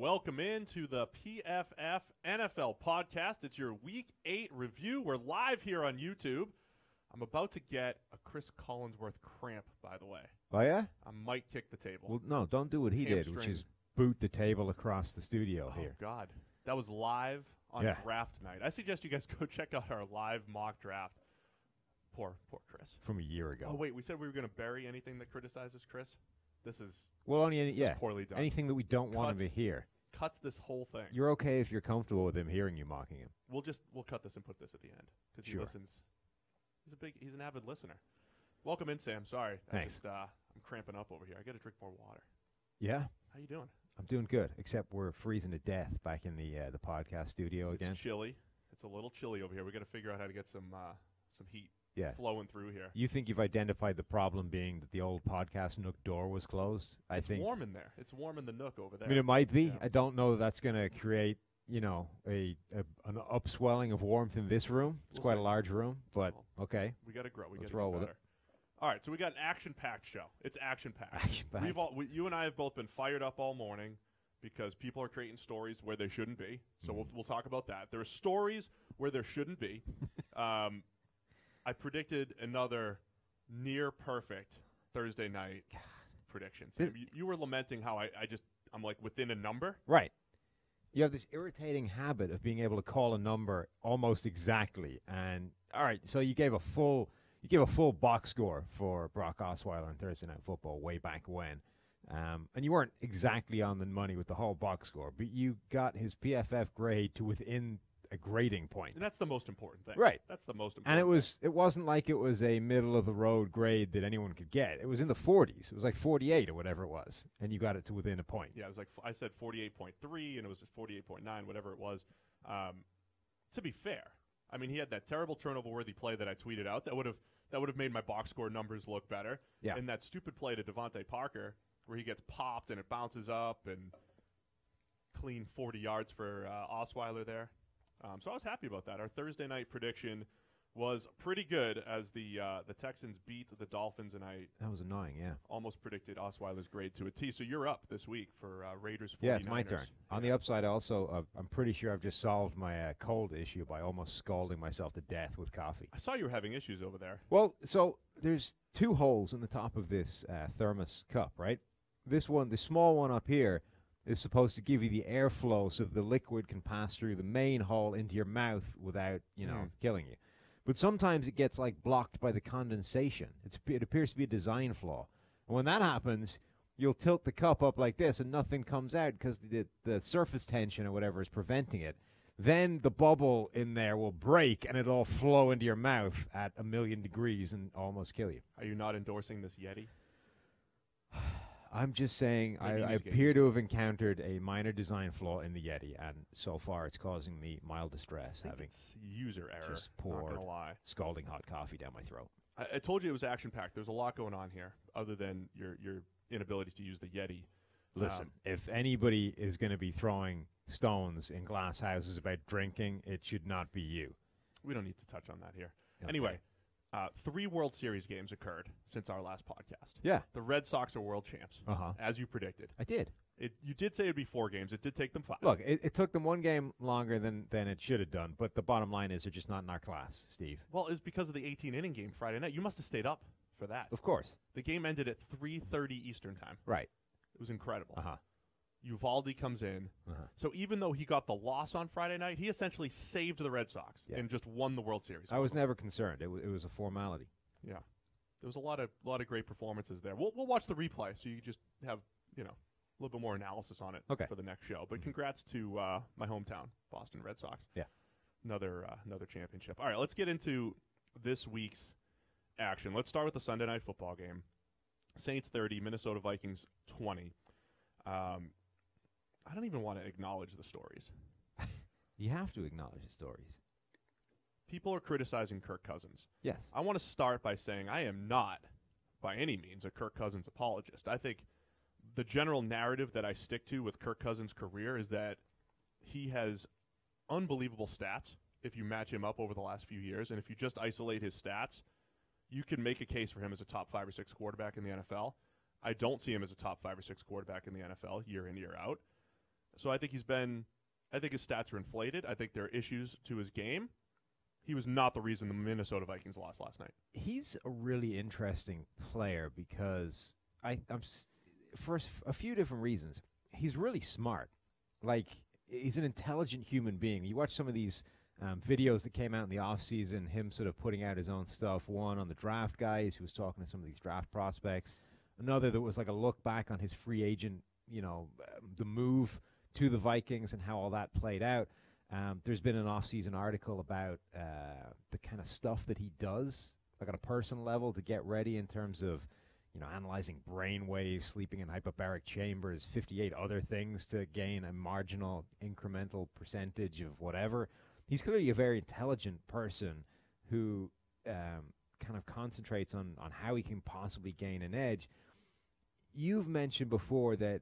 Welcome into the PFF NFL Podcast. It's your Week 8 review. We're live here on YouTube. I'm about to get a Chris Collinsworth cramp, by the way. Oh, yeah? I might kick the table. Well, no, don't do what he did, which is boot the table across the studio here. Oh, God. That was live on draft night. I suggest you guys go check out our live mock draft. Poor Chris. From a year ago. Oh, wait, we said we were going to bury anything that criticizes Chris? This is poorly done. Anything that we don't want him to hear. Cut this whole thing. You're okay if you're comfortable with him hearing you mocking him. We'll cut this and put this at the end because he listens. He's an avid listener. Welcome in, Sam. Sorry, Thanks. I'm cramping up over here. I got to drink more water. Yeah. How you doing? I'm doing good, except we're freezing to death back in the podcast studio again. It's chilly. It's a little chilly over here. We got to figure out how to get some heat. Flowing through here. You think you've identified the problem being that the old podcast nook door was closed? It's warm in there. It's warm in the nook over there. I mean, it might be. Yeah. I don't know that that's going to create, an upswelling of warmth in this room. It's quite a large room, but okay. We got to grow. Let's roll with it. All right, so we got an action-packed show. It's action-packed. You and I have both been fired up all morning because people are creating stories where they shouldn't be. So we'll talk about that. There are stories where there shouldn't be. I predicted another near-perfect Thursday night prediction. So you were lamenting how I'm like within a number. Right. You have this irritating habit of being able to call a number almost exactly. And, all right, so you gave a full box score for Brock Osweiler on Thursday Night Football way back when. And you weren't exactly on the money with the whole box score, but you got his PFF grade to within a grading point. And that's the most important thing. Right. That's the most important And it wasn't like it was a middle-of-the-road grade that anyone could get. It was in the 40s. It was like 48 or whatever it was, and you got it to within a point. Yeah, it was like I said 48.3, and it was 48.9, whatever it was. To be fair, I mean, he had that terrible turnover-worthy play that I tweeted out that would have made my box score numbers look better. Yeah. And that stupid play to Devontae Parker where he gets popped and it bounces up and clean 40 yards for Osweiler there. So I was happy about that. Our Thursday night prediction was pretty good as the Texans beat the Dolphins, and that was annoying, yeah. Almost predicted Osweiler's grade to a T. So you're up this week for Raiders 49ers. Yeah, it's my turn. On the upside, also, I'm pretty sure I've just solved my cold issue by almost scalding myself to death with coffee. I saw you were having issues over there. Well, so there's two holes in the top of this thermos cup, right? This one, the small one up here, is supposed to give you the airflow so that the liquid can pass through the main hole into your mouth without, killing you. But sometimes it gets, blocked by the condensation. It appears to be a design flaw. And when that happens, you'll tilt the cup up like this and nothing comes out because the surface tension or whatever is preventing it. Then the bubble in there will break and it'll all flow into your mouth at 1,000,000 degrees and almost kill you. Are you not endorsing this Yeti? I'm just saying I appear to have encountered a minor design flaw in the Yeti, and so far it's causing me mild distress. Having it's user error. Just poured scalding hot coffee down my throat. I told you it was action-packed. There's a lot going on here other than your inability to use the Yeti. Listen, if anybody is going to be throwing stones in glass houses about drinking, it should not be you. We don't need to touch on that here. Okay. Anyway. 3 World Series games occurred since our last podcast. Yeah. The Red Sox are world champs, as you predicted. I did. You did say it would be 4 games. It did take them 5. Look, it took them 1 game longer than it should have done, but the bottom line is they're just not in our class, Steve. Well, it's because of the 18-inning game Friday night. You must have stayed up for that. Of course. The game ended at 3:30 Eastern time. Right. It was incredible. Uvalde comes in. So even though he got the loss on Friday night, he essentially saved the Red Sox and just won the World Series. I was never concerned. It was a formality. Yeah. There was a lot of great performances there. We'll watch the replay so you just have, a little bit more analysis on it for the next show. But congrats to my hometown, Boston Red Sox. Yeah. Another championship. All right, let's get into this week's action. Let's start with the Sunday Night Football game. Saints 30, Minnesota Vikings 20. I don't even want to acknowledge the stories. You have to acknowledge the stories. People are criticizing Kirk Cousins. Yes. I want to start by saying I am not, by any means, a Kirk Cousins apologist. I think the general narrative that I stick to with Kirk Cousins' career is that he has unbelievable stats if you match him up over the last few years. And if you just isolate his stats, you can make a case for him as a top 5 or 6 quarterback in the NFL. I don't see him as a top 5 or 6 quarterback in the NFL year in, year out. So I think his stats are inflated. I think there are issues to his game. He was not the reason the Minnesota Vikings lost last night. He's a really interesting player because for a few different reasons. He's really smart. Like, he's an intelligent human being. You watch some of these videos that came out in the offseason, him sort of putting out his own stuff. One on the draft guys, who was talking to some of these draft prospects. Another that was like a look back on his free agent, the move to the Vikings and how all that played out. There's been an off-season article about the kind of stuff that he does, like on a personal level, to get ready in terms of, analyzing brain waves, sleeping in hyperbaric chambers, 58 other things to gain a marginal incremental percentage of whatever. He's clearly a very intelligent person who kind of concentrates on how he can possibly gain an edge. You've mentioned before that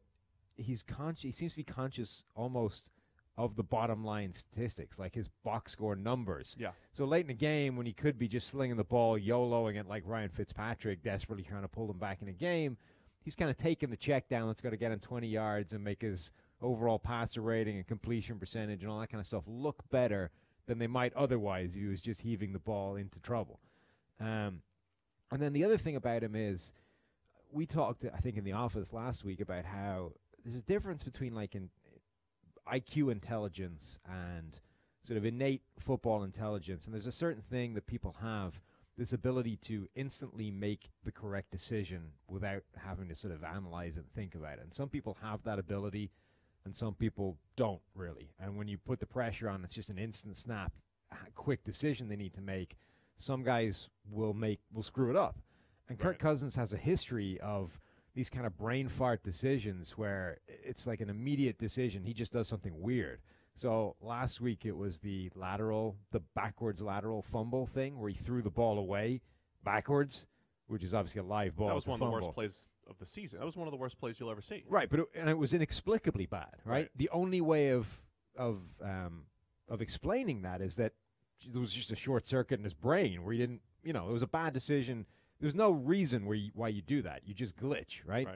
he seems to be conscious almost of the bottom line statistics, like his box score numbers. Yeah. So late in the game, when he could be just slinging the ball, YOLOing it like Ryan Fitzpatrick, desperately trying to pull them back in a game, he's kind of taking the check down that's going to get him 20 yards and make his overall passer rating and completion percentage and all that kind of stuff look better than they might otherwise if he was just heaving the ball into trouble. And then the other thing about him is, we talked, I think, in the office last week about how there's a difference between like an IQ intelligence and sort of innate football intelligence. And there's a certain thing that people have, this ability to instantly make the correct decision without having to sort of analyze and think about it. And some people have that ability, and some people don't really. And when you put the pressure on, it's just an instant snap, quick decision they need to make. Some guys will screw it up. And Kirk Cousins has a history of these kind of brain fart decisions where it's like an immediate decision. He just does something weird. So last week it was the backwards lateral fumble thing where he threw the ball away backwards, which is obviously a live ball. That was one of the worst plays of the season. That was one of the worst plays you'll ever see. Right, but it was inexplicably bad, right? The only way of explaining that is that there was just a short circuit in his brain where he didn't, it was a bad decision. There's no reason why you do that. You just glitch, right?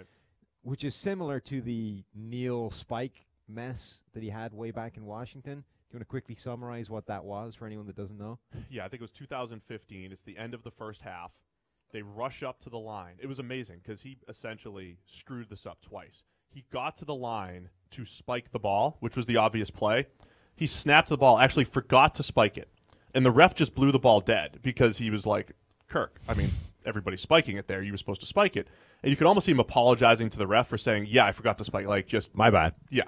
Which is similar to the Neil Spike mess that he had way back in Washington. Do you want to quickly summarize what that was for anyone that doesn't know? Yeah, I think it was 2015. It's the end of the first half. They rush up to the line. It was amazing because he essentially screwed this up twice. He got to the line to spike the ball, which was the obvious play. He snapped the ball, actually forgot to spike it. And the ref just blew the ball dead because he was like, Kirk, everybody's spiking it there. You were supposed to spike it. And you could almost see him apologizing to the ref for saying, yeah, I forgot to spike. Like, just my bad. Yeah.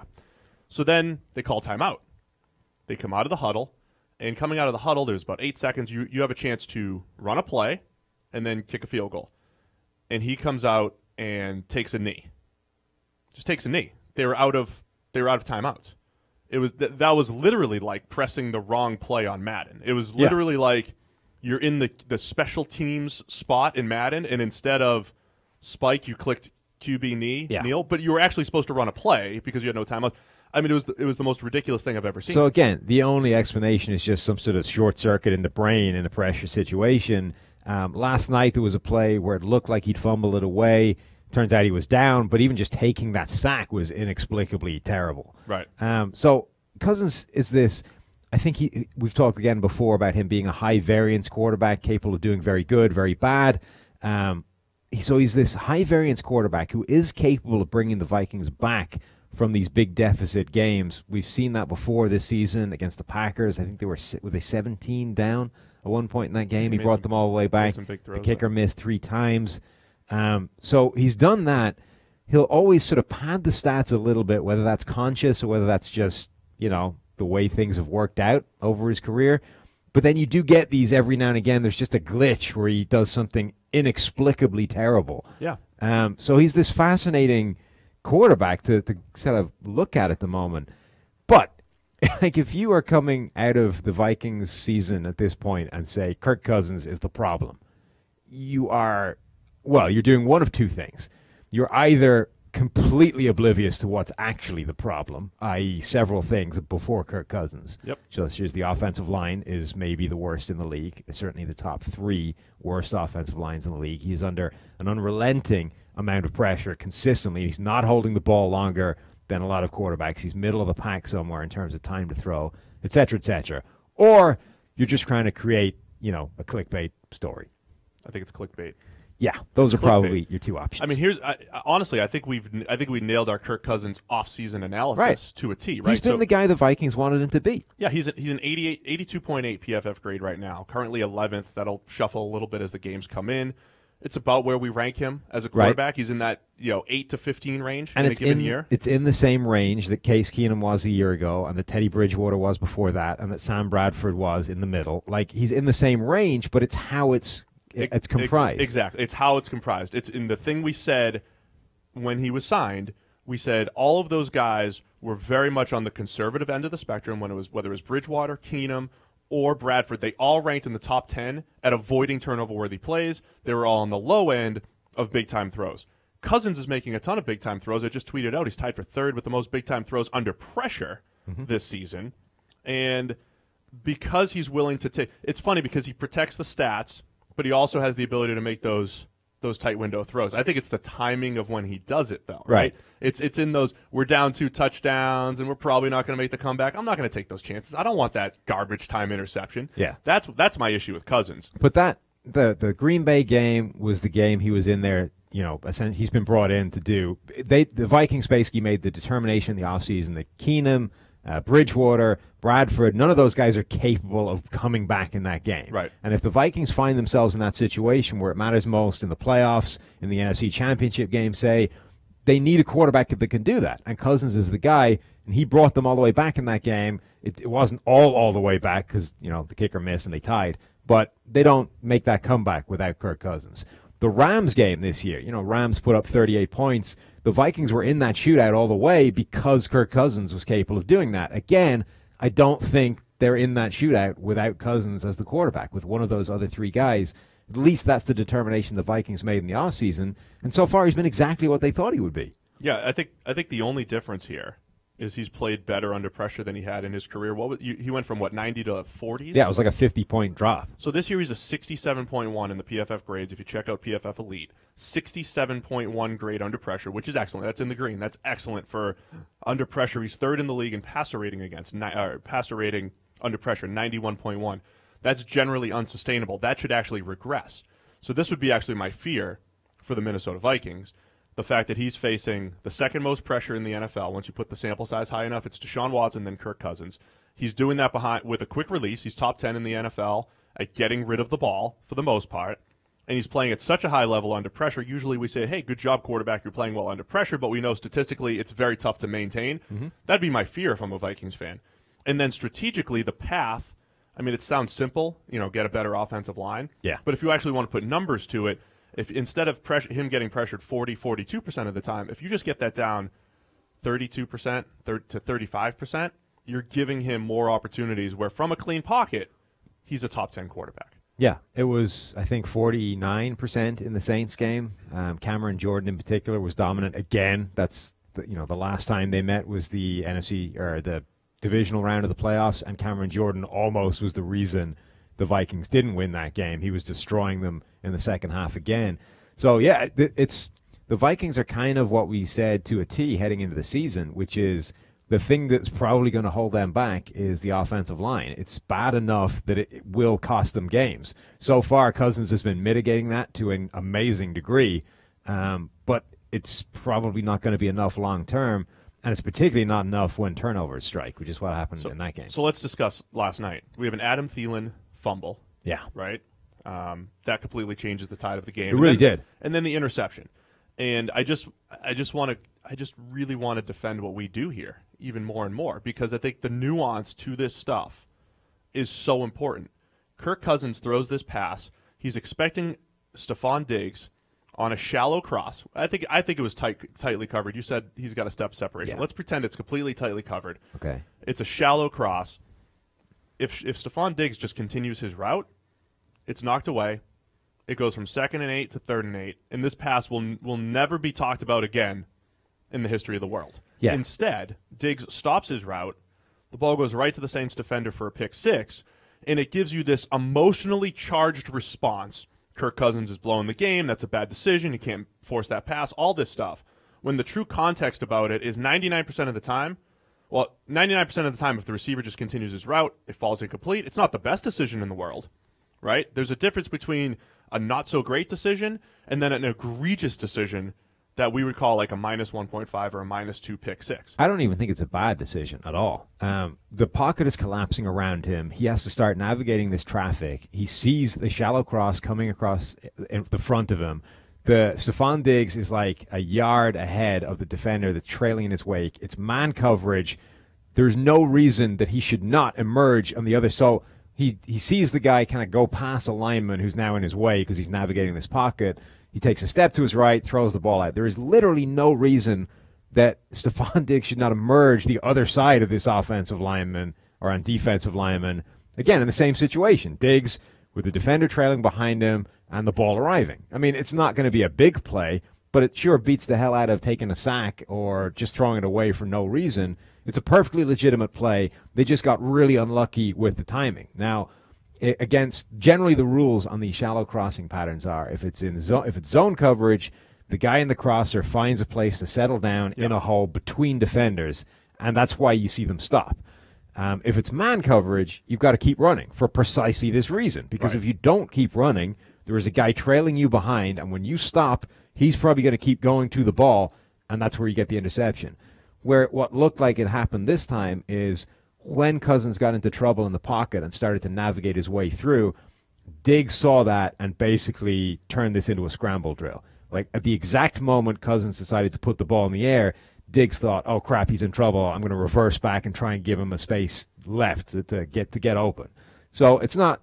So then they call timeout. They come out of the huddle. And coming out of the huddle, there's about 8 seconds. You have a chance to run a play and then kick a field goal. And he comes out and takes a knee. Just takes a knee. They were out of timeouts. It was that was literally like pressing the wrong play on Madden. It was literally like you're in the special teams spot in Madden, and instead of spike, you clicked QB kneel, but you were actually supposed to run a play because you had no timeout. It was the most ridiculous thing I've ever seen. So again, the only explanation is just some sort of short circuit in the brain in a pressure situation. Last night there was a play where it looked like he'd fumbled it away. Turns out he was down, but even just taking that sack was inexplicably terrible. Right. So Cousins is this. I think we've talked again before about him being a high variance quarterback, capable of doing very good, very bad. So he's this high variance quarterback who is capable of bringing the Vikings back from these big deficit games. We've seen that before this season against the Packers. I think were they 17 down at one point in that game? He brought them all the way back. The kicker missed 3 times. So he's done that. He'll always sort of pad the stats a little bit, whether that's conscious or whether that's just, the way things have worked out over his career. But then you do get these every now and again. There's just a glitch where he does something inexplicably terrible. Yeah. So he's this fascinating quarterback to sort of look at the moment. But like if you are coming out of the Vikings season at this point and say Kirk Cousins is the problem, you're doing one of two things. You're either completely oblivious to what's actually the problem, i.e. several things before Kirk Cousins. Yep. Just as the offensive line is maybe the worst in the league, certainly the top 3 worst offensive lines in the league. He's under an unrelenting amount of pressure consistently. He's not holding the ball longer than a lot of quarterbacks. He's middle of the pack somewhere in terms of time to throw, et cetera, et cetera. Or you're just trying to create, a clickbait story. I think it's clickbait. Yeah, those are probably your two options. I mean, honestly, I think we nailed our Kirk Cousins off-season analysis to a T. Right, he's been the guy the Vikings wanted him to be. Yeah, he's an 82.8 PFF grade right now. Currently 11th. That'll shuffle a little bit as the games come in. It's about where we rank him as a quarterback. Right. He's in that 8 to 15 range in a given year. It's in the same range that Case Keenum was a year ago, and that Teddy Bridgewater was before that, and that Sam Bradford was in the middle. Like, he's in the same range, but it's how it's comprised. Exactly. It's how it's comprised. It's in the thing we said when he was signed. We said all of those guys were very much on the conservative end of the spectrum whether it was Bridgewater, Keenum, or Bradford. They all ranked in the top 10 at avoiding turnover-worthy plays. They were all on the low end of big-time throws. Cousins is making a ton of big-time throws. I just tweeted out he's tied for third with the most big-time throws under pressure this season. And because he's willing to take – it's funny because he protects the stats, but he also has the ability to make those tight window throws. I think it's the timing of when he does it, though. Right? It's in those we're down 2 touchdowns and we're probably not going to make the comeback. I'm not going to take those chances. I don't want that garbage time interception. Yeah, that's my issue with Cousins. But the Green Bay game was the game he was in there. He's been brought in to do. The Vikings basically made the determination in the offseason that Keenum, Bridgewater, Bradford, none of those guys are capable of coming back in that game. Right. And if the Vikings find themselves in that situation where it matters most in the playoffs, in the NFC Championship game, say, they need a quarterback that can do that. And Cousins is the guy, and he brought them all the way back in that game. It wasn't all the way back because, the kicker missed and they tied. But they don't make that comeback without Kirk Cousins. The Rams game this year, Rams put up 38 points. The Vikings were in that shootout all the way because Kirk Cousins was capable of doing that. Again, I don't think they're in that shootout without Cousins as the quarterback. With one of those other three guys, at least that's the determination the Vikings made in the offseason. And so far, he's been exactly what they thought he would be. Yeah, I think the only difference here is he's played better under pressure than he had in his career. He went from 90 to 40s? Yeah, it was like a 50-point drop. So this year he's a 67.1 in the PFF grades. If you check out PFF Elite, 67.1 grade under pressure, which is excellent. That's in the green. That's excellent for under pressure. He's third in the league in passer rating under pressure, 91.1. That's generally unsustainable. That should actually regress. So this would be actually my fear for the Minnesota Vikings. The fact that he's facing the second most pressure in the NFL. Once you put the sample size high enough, it's Deshaun Watson, then Kirk Cousins. He's doing that with a quick release. He's top 10 in the NFL at getting rid of the ball for the most part. And he's playing at such a high level under pressure. Usually we say, hey, good job, quarterback. You're playing well under pressure. But we know statistically it's very tough to maintain. That'd be my fear if I'm a Vikings fan. And then strategically, the path, it sounds simple, get a better offensive line. Yeah. But if you actually want to put numbers to it, if instead of him getting pressured 42% of the time, if you just get that down 32% to 35%, you're giving him more opportunities where from a clean pocket, he's a top 10 quarterback. Yeah, it was, I think, 49% in the Saints game. Cameron Jordan in particular was dominant again. That's the last time they met was the NFC or the divisional round of the playoffs, and Cameron Jordan almost was the reason the Vikings didn't win that game. He was destroying them in the second half again. So, yeah, the Vikings are kind of what we said to a T heading into the season, which is the thing that's probably going to hold them back is the offensive line. It's bad enough that it will cost them games. So far, Cousins has been mitigating that to an amazing degree, but it's probably not going to be enough long term. And it's particularly not enough when turnovers strike, which is what happened in that game. So let's discuss last night. We have an Adam Thielen fumble. Yeah. Right? That completely changes the tide of the game. It really did. And then the interception. And I just really want to defend what we do here even more and more because I think the nuance to this stuff is so important. Kirk Cousins throws this pass. He's expecting Stephon Diggs on a shallow cross. I think it was tightly covered. You said he's got a step separation. Yeah. Let's pretend it's completely tightly covered. Okay. It's a shallow cross. If Stephon Diggs just continues his route, it's knocked away. It goes from 2nd and 8 to 3rd and 8, and this pass will never be talked about again in the history of the world. Yeah. Instead, Diggs stops his route. The ball goes right to the Saints defender for a pick six, and it gives you this emotionally charged response. Kirk Cousins is blowing the game. That's a bad decision. You can't force that pass, all this stuff. when the true context about it is 99% of the time. Well, 99% of the time, if the receiver just continues his route, it falls incomplete. It's not the best decision in the world, right? There's a difference between a not-so-great decision and then an egregious decision that we would call like a minus 1.5 or a minus 2 pick six. I don't even think it's a bad decision at all. The pocket is collapsing around him. He has to start navigating this traffic. He sees the shallow cross coming across in the front of him. Stephon Diggs is like a yard ahead of the defender that's trailing in his wake. It's man coverage. There's no reason that he should not emerge on the other. So he sees the guy kind of go past a lineman who's now in his way because he's navigating this pocket. He takes a step to his right, throws the ball out. There is literally no reason that Stephon Diggs should not emerge the other side of this offensive lineman or on defensive lineman. Again, in the same situation. Diggs with the defender trailing behind him and the ball arriving. I mean, it's not going to be a big play, but it sure beats the hell out of taking a sack or just throwing it away for no reason. It's a perfectly legitimate play. They just got really unlucky with the timing. Now, against generally the rules on these shallow crossing patterns are if it's zone coverage, the guy in the crosser finds a place to settle down in a hole between defenders, and that's why you see them stop. If it's man coverage, you've got to keep running for precisely this reason, because if you don't keep running, there is a guy trailing you behind, and when you stop, he's probably going to keep going to the ball, and that's where you get the interception. Where what looked like it happened this time is when Cousins got into trouble in the pocket and started to navigate his way through, Diggs saw that and basically turned this into a scramble drill. Like at the exact moment Cousins decided to put the ball in the air, Diggs thought, oh crap, he's in trouble. I'm going to reverse back and try and give him a space left to get open. So it's not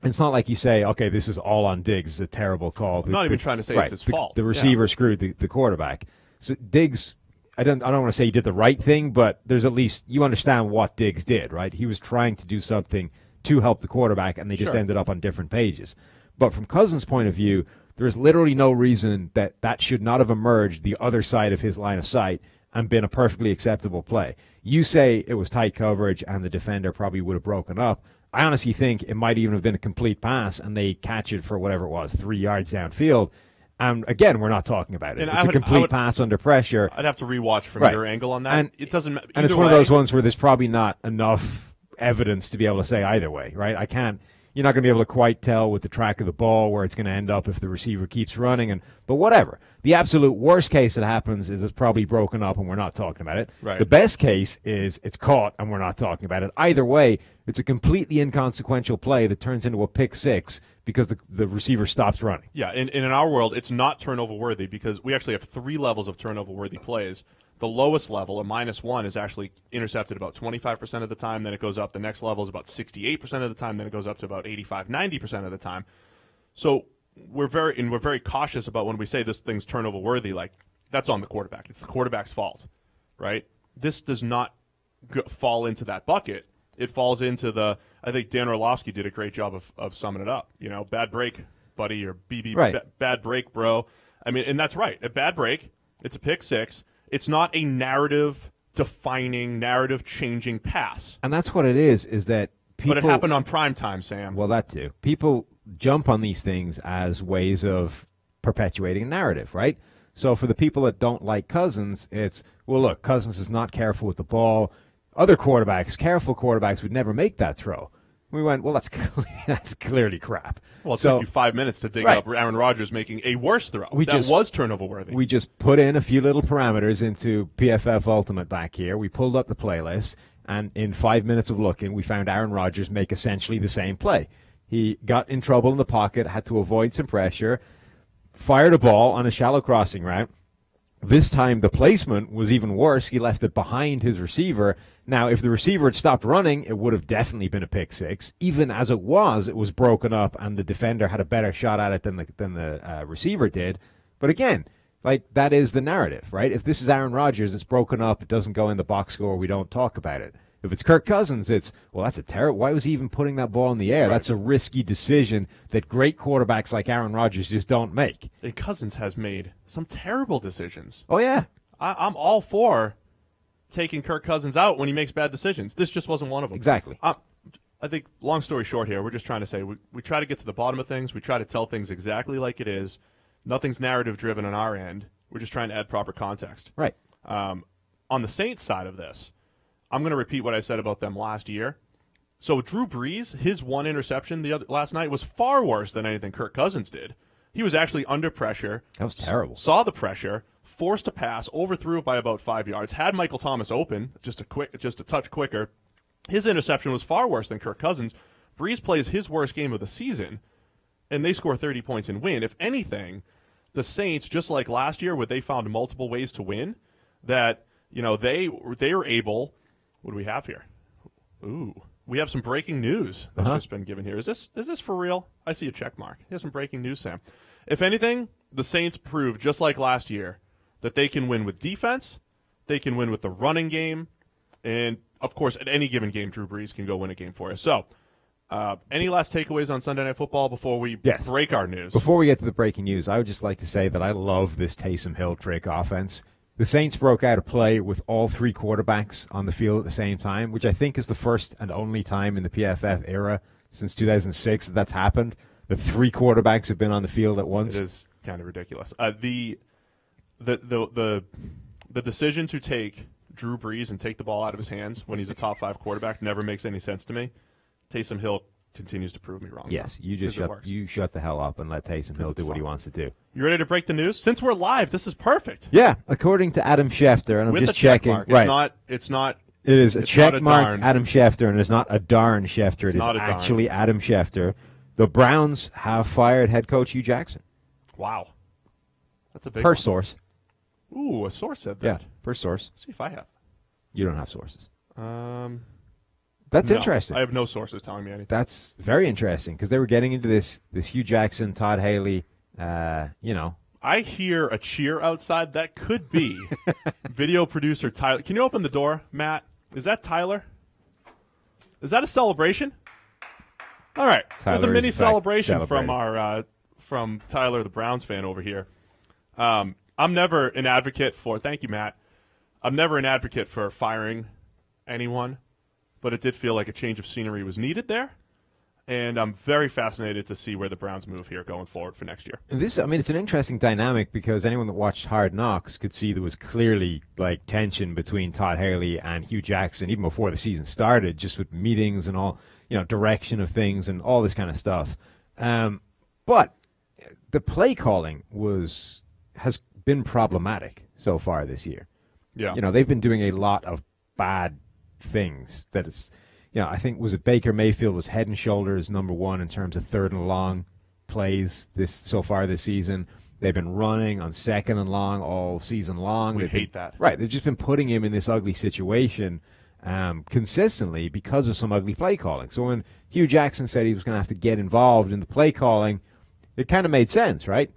like you say, okay, this is all on Diggs. It's a terrible call. I'm not even trying to say it's his fault. The receiver screwed the quarterback. So Diggs, I don't want to say he did the right thing, but there's at least you understand what Diggs did, right? He was trying to do something to help the quarterback, and they just ended up on different pages. But from Cousins' point of view, there's literally no reason that should not have emerged the other side of his line of sight and been a perfectly acceptable play. You say it was tight coverage and the defender probably would have broken up. I honestly think it might even have been a complete pass and they catch it for whatever it was, 3 yards downfield. And again, we're not talking about it. It's a complete pass under pressure. I'd have to rewatch from your angle on that. And it doesn't matter. And it's one of those ones where there's probably not enough evidence to be able to say either way, right? You're not going to be able to quite tell with the track of the ball where it's going to end up if the receiver keeps running. But whatever. The absolute worst case that happens is it's probably broken up and we're not talking about it. Right. The best case is it's caught and we're not talking about it. Either way, it's a completely inconsequential play that turns into a pick six because the receiver stops running. Yeah, and in our world, it's not turnover-worthy because we actually have 3 levels of turnover-worthy plays. The lowest level, a -1, is actually intercepted about 25% of the time. Then it goes up. The next level is about 68% of the time. Then it goes up to about 85, 90% of the time. So we're very cautious about when we say this thing's turnover-worthy. Like, that's on the quarterback. It's the quarterback's fault, right? This does not fall into that bucket. It falls into I think Dan Orlovsky did a great job of summing it up. You know, bad break, buddy, or BB, right. Bad break, bro. I mean, and that's right. A bad break, it's a pick six. It's not a narrative-defining, narrative-changing pass. And that's what it is that people... But it happened on prime time, Sam. Well, that too. People jump on these things as ways of perpetuating a narrative, right? So for the people that don't like Cousins, it's, well, look, Cousins is not careful with the ball. Other quarterbacks, careful quarterbacks, would never make that throw. We went, well, that's clearly crap. Well, it took you 5 minutes to dig up Aaron Rodgers making a worse throw. That was turnover-worthy. We just put in a few little parameters into PFF Ultimate back here. We pulled up the playlist, and in 5 minutes of looking, we found Aaron Rodgers make essentially the same play. He got in trouble in the pocket, had to avoid some pressure, fired a ball on a shallow crossing route. This time, the placement was even worse. He left it behind his receiver. Now, if the receiver had stopped running, it would have definitely been a pick six. Even as it was broken up, and the defender had a better shot at it than the receiver did. But again, like, that is the narrative, right? If this is Aaron Rodgers, it's broken up, it doesn't go in the box score, we don't talk about it. If it's Kirk Cousins, it's, well, that's a terrible. Why was he even putting that ball in the air? Right. That's a risky decision that great quarterbacks like Aaron Rodgers just don't make. And Cousins has made some terrible decisions. Oh, yeah. I'm all for taking Kirk Cousins out when he makes bad decisions. This just wasn't one of them. Exactly. I think, long story short here, we're just trying to say we try to get to the bottom of things. We try to tell things exactly like it is. Nothing's narrative-driven on our end. We're just trying to add proper context. Right. On the Saints side of this, I'm going to repeat what I said about them last year. So Drew Brees, his one interception last night was far worse than anything Kirk Cousins did. He was actually under pressure. That was terrible. Saw the pressure, forced a pass, overthrew it by about 5 yards, had Michael Thomas open just a touch quicker. His interception was far worse than Kirk Cousins. Brees plays his worst game of the season, and they score 30 points and win. If anything, the Saints, just like last year where they found multiple ways to win, that they were able. What do we have here? Ooh. We have some breaking news that's just been given here. Is this for real? I see a check mark. Here's some breaking news, Sam. If anything, the Saints proved, just like last year, that they can win with defense, they can win with the running game, and, of course, at any given game, Drew Brees can go win a game for us. So, any last takeaways on Sunday Night Football before we break our news? Before we get to the breaking news, I would just like to say that I love this Taysom Hill trick offense. The Saints broke out a play with all three quarterbacks on the field at the same time, which I think is the first and only time in the PFF era since 2006 that's happened. The three quarterbacks have been on the field at once. It is kind of ridiculous. The decision to take Drew Brees and take the ball out of his hands when he's a top 5 quarterback never makes any sense to me. Taysom Hill continues to prove me wrong. Yes, you shut the hell up and let Taysom Hill do what he wants to do. You ready to break the news? Since we're live, this is perfect. Yeah, according to Adam Schefter, and I'm just checking. Right. It's not. It is a check mark, Adam Schefter, and it's not a darn Schefter. It is actually Adam Schefter. The Browns have fired head coach Hugh Jackson. Wow. That's a big Per source. Ooh, a source said that. Yeah, per source. Let's see if I have. You don't have sources. That's interesting. I have no sources telling me anything. That's very interesting because they were getting into this Hugh Jackson, Todd Haley, I hear a cheer outside. That could be video producer Tyler. Can you open the door, Matt? Is that Tyler? Is that a celebration? All right. There's a mini celebration from Tyler, the Browns fan over here. I'm never an advocate for – thank you, Matt. I'm never an advocate for firing anyone, but it did feel like a change of scenery was needed there. And I'm very fascinated to see where the Browns move here going forward for next year. It's an interesting dynamic because anyone that watched Hard Knocks could see there was clearly like tension between Todd Haley and Hugh Jackson even before the season started, just with meetings and all, direction of things and all this kind of stuff. But the play calling has been problematic so far this year. Yeah, they've been doing a lot of bad things that it's. I think Baker Mayfield was head and shoulders number one in terms of 3rd and long plays so far this season. They've been running on 2nd and long all season long. We hate that. Right. They've just been putting him in this ugly situation consistently because of some ugly play calling. So when Hugh Jackson said he was going to have to get involved in the play calling, it kind of made sense, right?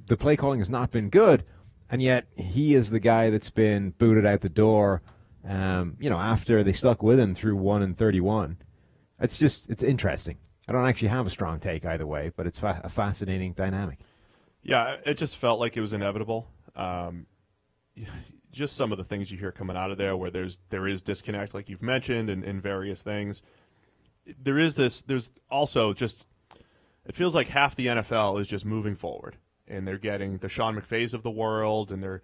The play calling has not been good, and yet he is the guy that's been booted out the door after they stuck with him through 1-31. It's interesting. I don't actually have a strong take either way, but it's a fascinating dynamic. Yeah, it just felt like it was inevitable. Just some of the things you hear coming out of there where there is disconnect, like you've mentioned, and various things. There's also just, it feels like half the NFL is just moving forward, and they're getting the Sean McVays of the world, and they're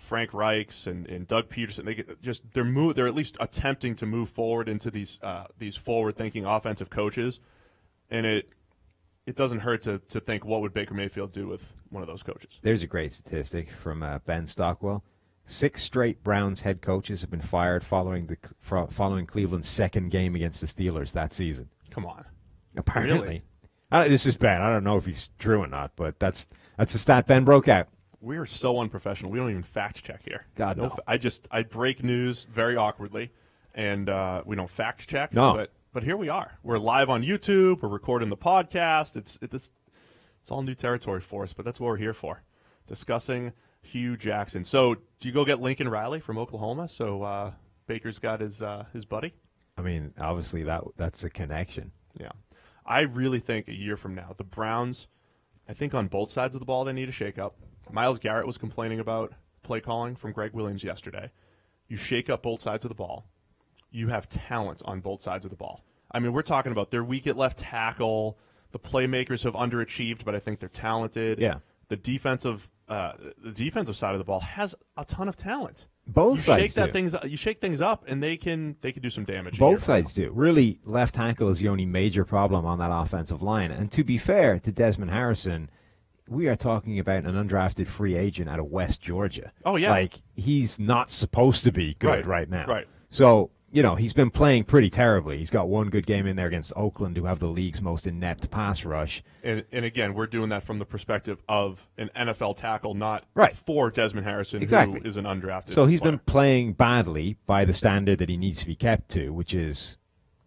Frank Reichs and Doug Peterson. They're at least attempting to move forward into these forward-thinking offensive coaches, and it doesn't hurt to think what would Baker Mayfield do with one of those coaches. There's a great statistic from Ben Stockwell. 6 straight Browns head coaches have been fired following Cleveland's 2nd game against the Steelers that season. Come on, apparently. Really? This is Ben. I don't know if he's true or not, but that's the stat Ben broke out. We are so unprofessional. We don't even fact check here. God, no. I break news very awkwardly, and we don't fact check. No. But here we are. We're live on YouTube. We're recording the podcast. It's all new territory for us, but that's what we're here for, discussing Hugh Jackson. So do you go get Lincoln Riley from Oklahoma? So Baker's got his buddy? I mean, obviously that's a connection. Yeah. I really think a year from now, the Browns, I think on both sides of the ball they need a shakeup. Myles Garrett was complaining about play calling from Greg Williams yesterday. You shake up both sides of the ball. You have talent on both sides of the ball. I mean, we're talking about they're weak at left tackle. The playmakers have underachieved, but I think they're talented. Yeah. the defensive side of the ball has a ton of talent. Both sides you shake things up, and they can do some damage. Both sides do. Really, left tackle is the only major problem on that offensive line. And to be fair to Desmond Harrison, we are talking about an undrafted free agent out of West Georgia. Oh, yeah. Like, he's not supposed to be good right now. Right. So, he's been playing pretty terribly. He's got one good game in there against Oakland, who have the league's most inept pass rush. And again, we're doing that from the perspective of an NFL tackle, not for Desmond Harrison, who is an undrafted So he's player. been playing badly by the standard that he needs to be kept to, which is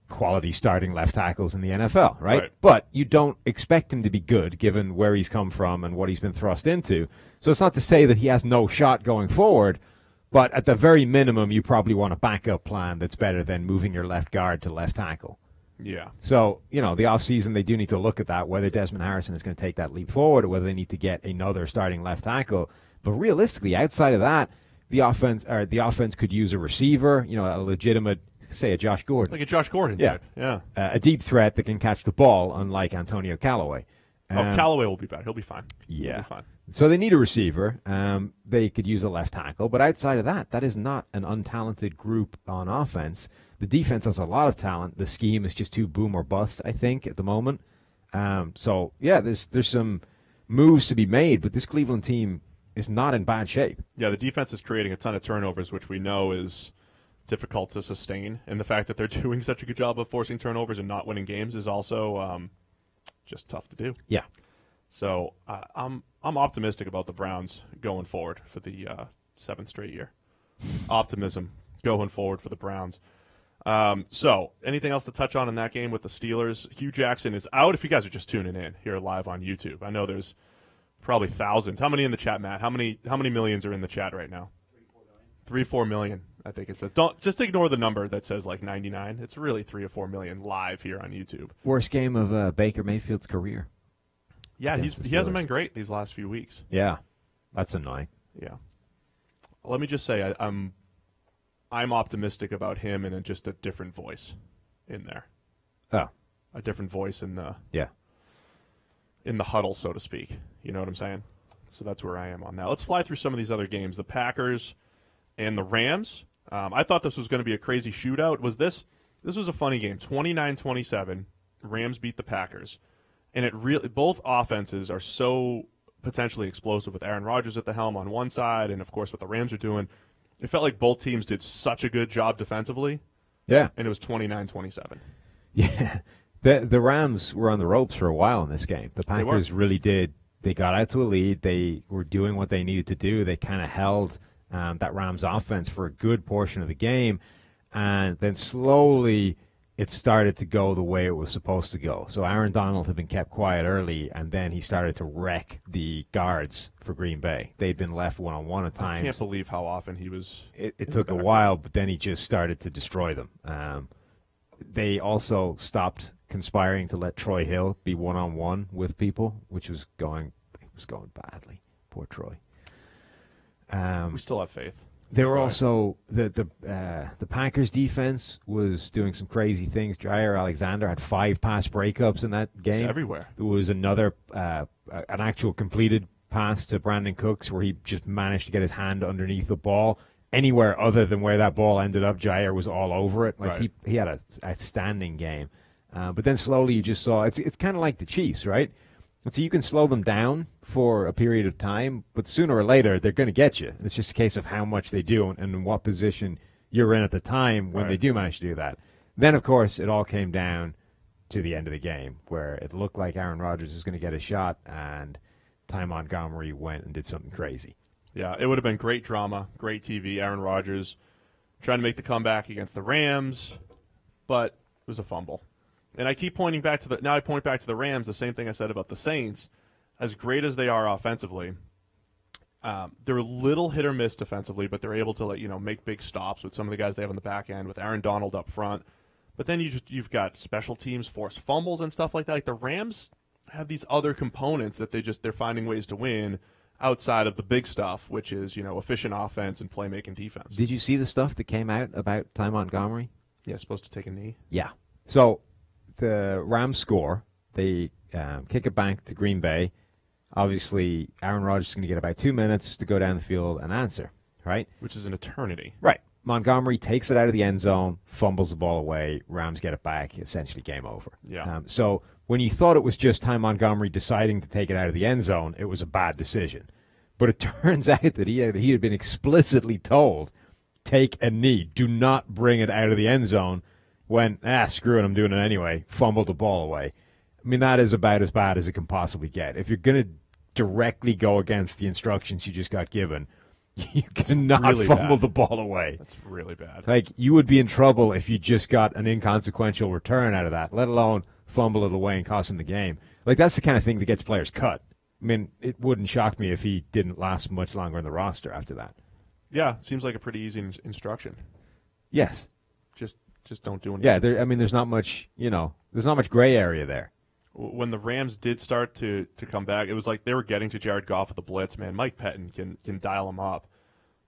quality starting left tackles in the NFL, right? But you don't expect him to be good given where he's come from and what he's been thrust into. So it's not to say that he has no shot going forward, but at the very minimum, you probably want a backup plan that's better than moving your left guard to left tackle. Yeah. So, the offseason, they do need to look at that, whether Desmond Harrison is going to take that leap forward or whether they need to get another starting left tackle. But realistically, outside of that, the offense could use a receiver, a legitimate, say, a Josh Gordon. Like a Josh Gordon type. Yeah. A deep threat that can catch the ball, unlike Antonio Callaway. Callaway will be back. He'll be fine. Yeah. He'll be fine. So they need a receiver. They could use a left tackle. But outside of that, that is not an untalented group on offense. The defense has a lot of talent. The scheme is just too boom or bust, I think, at the moment. There's some moves to be made, but this Cleveland team is not in bad shape. Yeah, the defense is creating a ton of turnovers, which we know is difficult to sustain. And the fact that they're doing such a good job of forcing turnovers and not winning games is also just tough to do. Yeah. So I'm optimistic about the Browns going forward for the 7th straight year. Optimism going forward for the Browns. So anything else to touch on in that game with the Steelers? Hugh Jackson is out. If you guys are just tuning in here live on YouTube, I know there's probably thousands. How many in the chat, Matt? How many millions are in the chat right now? 3-4 million. I think it says. Don't just ignore the number that says like 99. It's really 3 or 4 million live here on YouTube. Worst game of Baker Mayfield's career. Yeah, he hasn't been great these last few weeks. Yeah, that's annoying. Yeah. Let me just say I'm optimistic about him and just a different voice in there. Oh, a different voice in the in the huddle, so to speak. You know what I'm saying? So that's where I am on that. Let's fly through some of these other games. The Packers and the Rams. I thought this was going to be a crazy shootout. This was a funny game. 29-27. Rams beat the Packers. And both offenses are so potentially explosive with Aaron Rodgers at the helm on one side and, of course, what the Rams are doing. It felt like both teams did such a good job defensively. Yeah. And it was 29-27. Yeah. The Rams were on the ropes for a while in this game. The Packers really did. They got out to a lead. They were doing what they needed to do. They kind of held that Rams offense for a good portion of the game. And then slowly it started to go the way it was supposed to go. So Aaron Donald had been kept quiet early, and then he started to wreck the guards for Green Bay. They'd been left one-on-one at times. I can't believe how often he was. It took a while, but then he just started to destroy them. They also stopped conspiring to let Troy Hill be one-on-one with people, which was going badly. Poor Troy. We still have faith. They were also the Packers defense was doing some crazy things. Jair Alexander had 5 pass breakups in that game. It's everywhere. There was another an actual completed pass to Brandon Cooks where he just managed to get his hand underneath the ball. Anywhere other than where that ball ended up, Jair was all over it. Like he had a outstanding game. But then slowly you just saw it's kind of like the Chiefs, right? And so you can slow them down for a period of time, but sooner or later they're going to get you. It's just a case of how much they do and in what position you're in at the time when they do manage to do that. Then, of course, it all came down to the end of the game where it looked like Aaron Rodgers was going to get a shot, and Ty Montgomery went and did something crazy. Yeah, it would have been great drama, great TV. Aaron Rodgers trying to make the comeback against the Rams, but it was a fumble. And I keep pointing back to I point back to the Rams, the same thing I said about the Saints. As great as they are offensively, they're a little hit or miss defensively, but they're able to make big stops with some of the guys they have on the back end, with Aaron Donald up front. But then you've got special teams, forced fumbles and stuff like that. Like the Rams have these other components that they're finding ways to win outside of the big stuff, which is efficient offense and playmaking defense. Did you see the stuff that came out about Ty Montgomery? Yeah, supposed to take a knee. Yeah. So the Rams score. They kick it back to Green Bay. Obviously, Aaron Rodgers is going to get about 2 minutes to go down the field and answer, right? Which is an eternity. Right. Montgomery takes it out of the end zone, fumbles the ball away, Rams get it back, essentially game over. Yeah. So when you thought it was just Ty Montgomery deciding to take it out of the end zone, it was a bad decision. But it turns out that he had been explicitly told, take a knee, do not bring it out of the end zone, when, screw it, I'm doing it anyway, fumbled the ball away. I mean, that is about as bad as it can possibly get. If you're going to directly go against the instructions you just got given, you cannot really fumble the ball away. That's really bad. Like, you would be in trouble if you just got an inconsequential return out of that, let alone fumble it away and cost him the game. Like, that's the kind of thing that gets players cut. I mean, it wouldn't shock me if he didn't last much longer in the roster after that. Yeah, seems like a pretty easy instruction. Yes. Just don't do anything. Yeah, there's not much, there's not much gray area there. When the Rams did start to come back, it was like they were getting to Jared Goff with the blitz. Man, Mike Pettin can dial him up.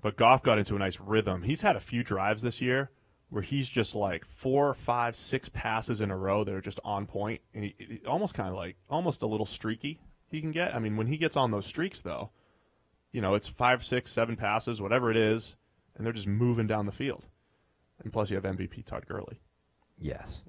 But Goff got into a nice rhythm. He's had a few drives this year where he's just like 4, 5, 6 passes in a row that are just on point. And he almost kind of like, almost a little streaky he can get. I mean, when he gets on those streaks, though, it's 5, 6, 7 passes, whatever it is, and they're just moving down the field. And plus you have MVP Todd Gurley. Yes.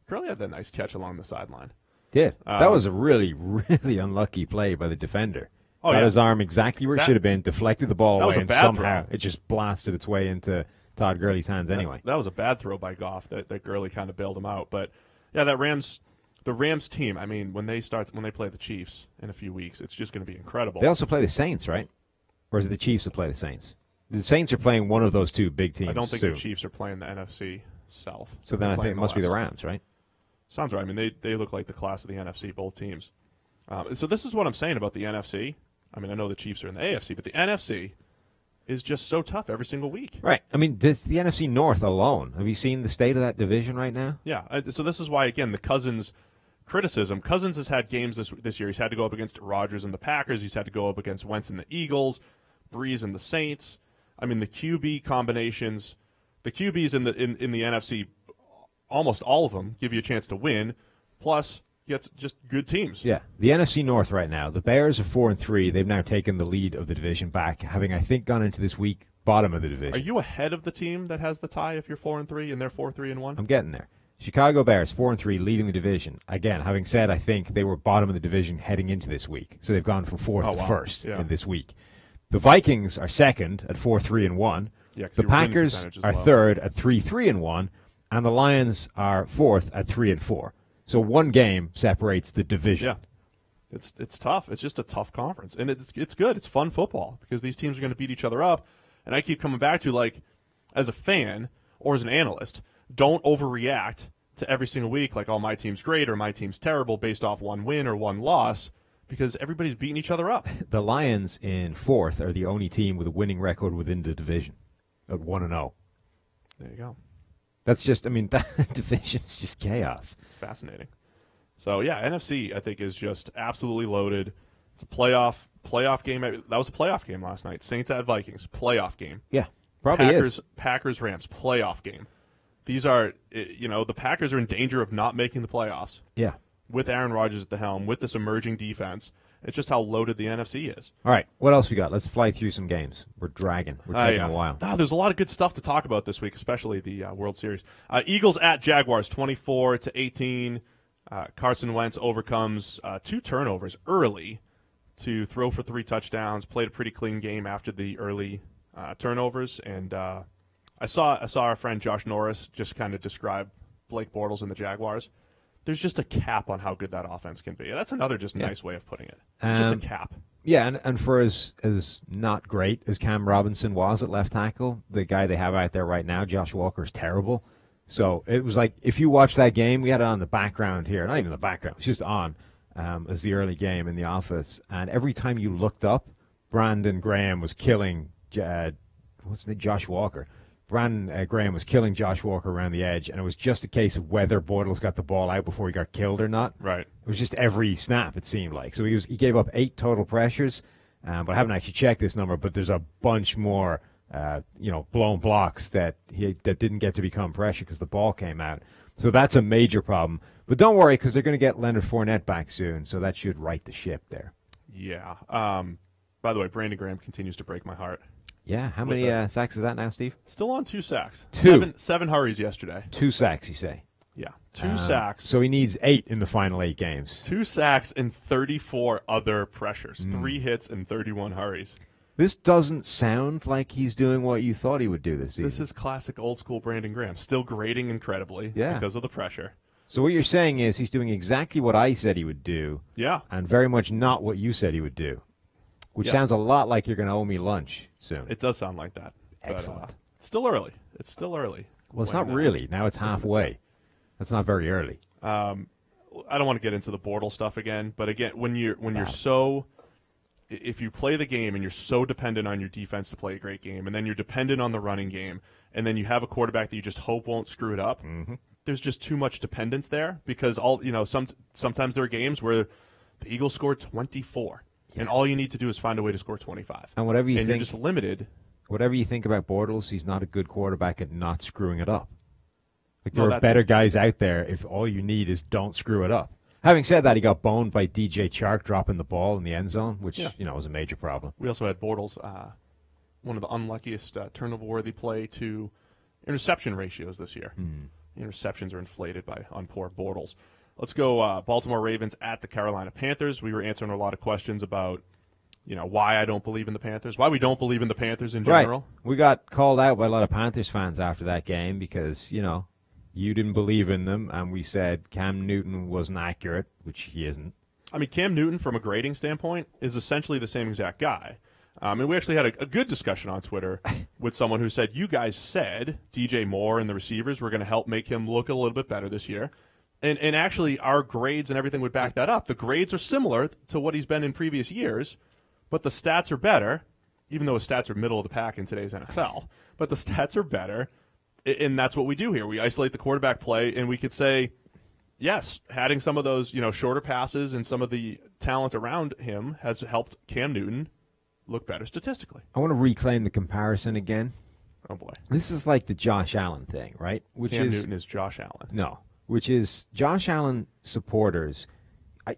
Gurley had that nice catch along the sideline. Did. That was a really, really unlucky play by the defender. Got his arm exactly where it should have been, deflected the ball away, and somehow it just blasted its way into Todd Gurley's hands anyway. That was a bad throw by Goff that Gurley kind of bailed him out. But, yeah, the Rams team, I mean, when they play the Chiefs in a few weeks, it's just going to be incredible. They also play the Saints, right? Or is it the Chiefs that play the Saints? The Saints are playing one of those two big teams. I don't think soon. the Chiefs are playing the NFC South. So then I think it must be the Rams, right? Sounds right. I mean, they look like the class of the NFC, both teams. So this is what I'm saying about the NFC. I mean, I know the Chiefs are in the AFC, but the NFC is just so tough every single week. Right. I mean, the NFC North alone. Have you seen the state of that division right now? Yeah. So this is why, again, the Cousins criticism. Cousins has had games this year. He's had to go up against Rodgers and the Packers. He's had to go up against Wentz and the Eagles, Breeze and the Saints. I mean, the QB combinations, the QBs in the NFC, almost all of them give you a chance to win. Plus, gets just good teams. Yeah, the NFC North right now. The Bears are 4-3. They've now taken the lead of the division back, having I think gone into this week bottom of the division. Are you ahead of the team that has the tie if you're 4-3 and they're 4-3-1? I'm getting there. Chicago Bears 4-3, leading the division. Again, having said, I think they were bottom of the division heading into this week, so they've gone from fourth to first in this week. The Vikings are second at 4-3-1. Yeah, the Packers are third at 3-3-1, and the Lions are fourth at 3-4. So one game separates the division. Yeah, it's tough. It's just a tough conference, and it's good. It's fun football because these teams are going to beat each other up. And I keep coming back to, like, as a fan or as an analyst, don't overreact to every single week like, oh, my team's great or my team's terrible based off one win or one loss, because everybody's beating each other up. The Lions in fourth are the only team with a winning record within the division of 1-0. There you go. That's just, I mean, that division's just chaos. Fascinating. So, yeah, NFC, I think, is just absolutely loaded. It's a playoff game. That was a playoff game last night. Saints at Vikings, playoff game. Yeah, probably is. Packers, Rams, playoff game. These are, the Packers are in danger of not making the playoffs. Yeah. With Aaron Rodgers at the helm, with this emerging defense. It's just how loaded the NFC is. All right, what else we got? Let's fly through some games. We're dragging. We're taking a while. There's a lot of good stuff to talk about this week, especially the World Series. Eagles at Jaguars, 24-18. Carson Wentz overcomes 2 turnovers early to throw for 3 touchdowns. Played a pretty clean game after the early turnovers. And I saw our friend Josh Norris just kind of describe Blake Bortles and the Jaguars. There's just a cap on how good that offense can be. That's another just nice way of putting it. Just a cap. Yeah, and for as not great as Cam Robinson was at left tackle, the guy they have out there right now, Josh Walker, is terrible. So it was like, if you watch that game, we had it on the background here. Not even the background. It's just on as the early game in the office. And every time you looked up, Brandon Graham was killing Josh Walker. Brandon Graham was killing Josh Walker around the edge, and it was just a case of whether Bortles got the ball out before he got killed or not. Right. It was just every snap, it seemed like. So he gave up 8 total pressures, but I haven't actually checked this number, but there's a bunch more blown blocks that didn't get to become pressure because the ball came out. So that's a major problem. But don't worry, because they're going to get Leonard Fournette back soon, so that should right the ship there. Yeah. By the way, Brandon Graham continues to break my heart. Yeah. How many sacks is that now, Steve? Still on 2 sacks. 2. Seven hurries yesterday. 2 sacks, you say? Yeah. 2 sacks. So he needs 8 in the final 8 games. 2 sacks and 34 other pressures. 3 hits and 31 hurries. This doesn't sound like he's doing what you thought he would do this season. This is classic old school Brandon Graham. Still grading incredibly because of the pressure. So what you're saying is he's doing exactly what I said he would do. Yeah. And very much not what you said he would do. Which sounds a lot like you're going to owe me lunch soon. It does sound like that. Excellent. But, it's still early. It's still early. Well, it's not really. Now it's halfway. That's not very early. I don't want to get into the Bortles stuff again, but again, when you're so, if you play the game and you're so dependent on your defense to play a great game, and then you're dependent on the running game, and then you have a quarterback that you just hope won't screw it up, there's just too much dependence there because sometimes there are games where the Eagles scored 24, and all you need to do is find a way to score 25. And whatever you think, you're just limited. Whatever you think about Bortles, he's not a good quarterback at not screwing it up. Like there are that's better guys out there if all you need is don't screw it up. Having said that, he got boned by DJ Chark dropping the ball in the end zone, which was a major problem. We also had Bortles, one of the unluckiest turnover-worthy play to interception ratios this year. Interceptions are inflated on poor Bortles. Let's go Baltimore Ravens at the Carolina Panthers. We were answering a lot of questions about why I don't believe in the Panthers, why we don't believe in the Panthers in general. Right. We got called out by a lot of Panthers fans after that game because, you didn't believe in them, and we said Cam Newton wasn't accurate, which he isn't. I mean, Cam Newton, from a grading standpoint, is essentially the same exact guy. And we actually had a good discussion on Twitter with someone who said, you guys said DJ Moore and the receivers were going to help make him look a little bit better this year. And actually, our grades and everything would back that up. The grades are similar to what he's been in previous years, but the stats are better, even though his stats are middle of the pack in today's NFL. But the stats are better. And that's what we do here. We isolate the quarterback play, and we could say, yes, adding some of those, shorter passes and some of the talent around him has helped Cam Newton look better statistically. I want to reclaim the comparison again. Oh, boy. This is like the Josh Allen thing, right? Cam Newton is Josh Allen. No, which is Josh Allen supporters.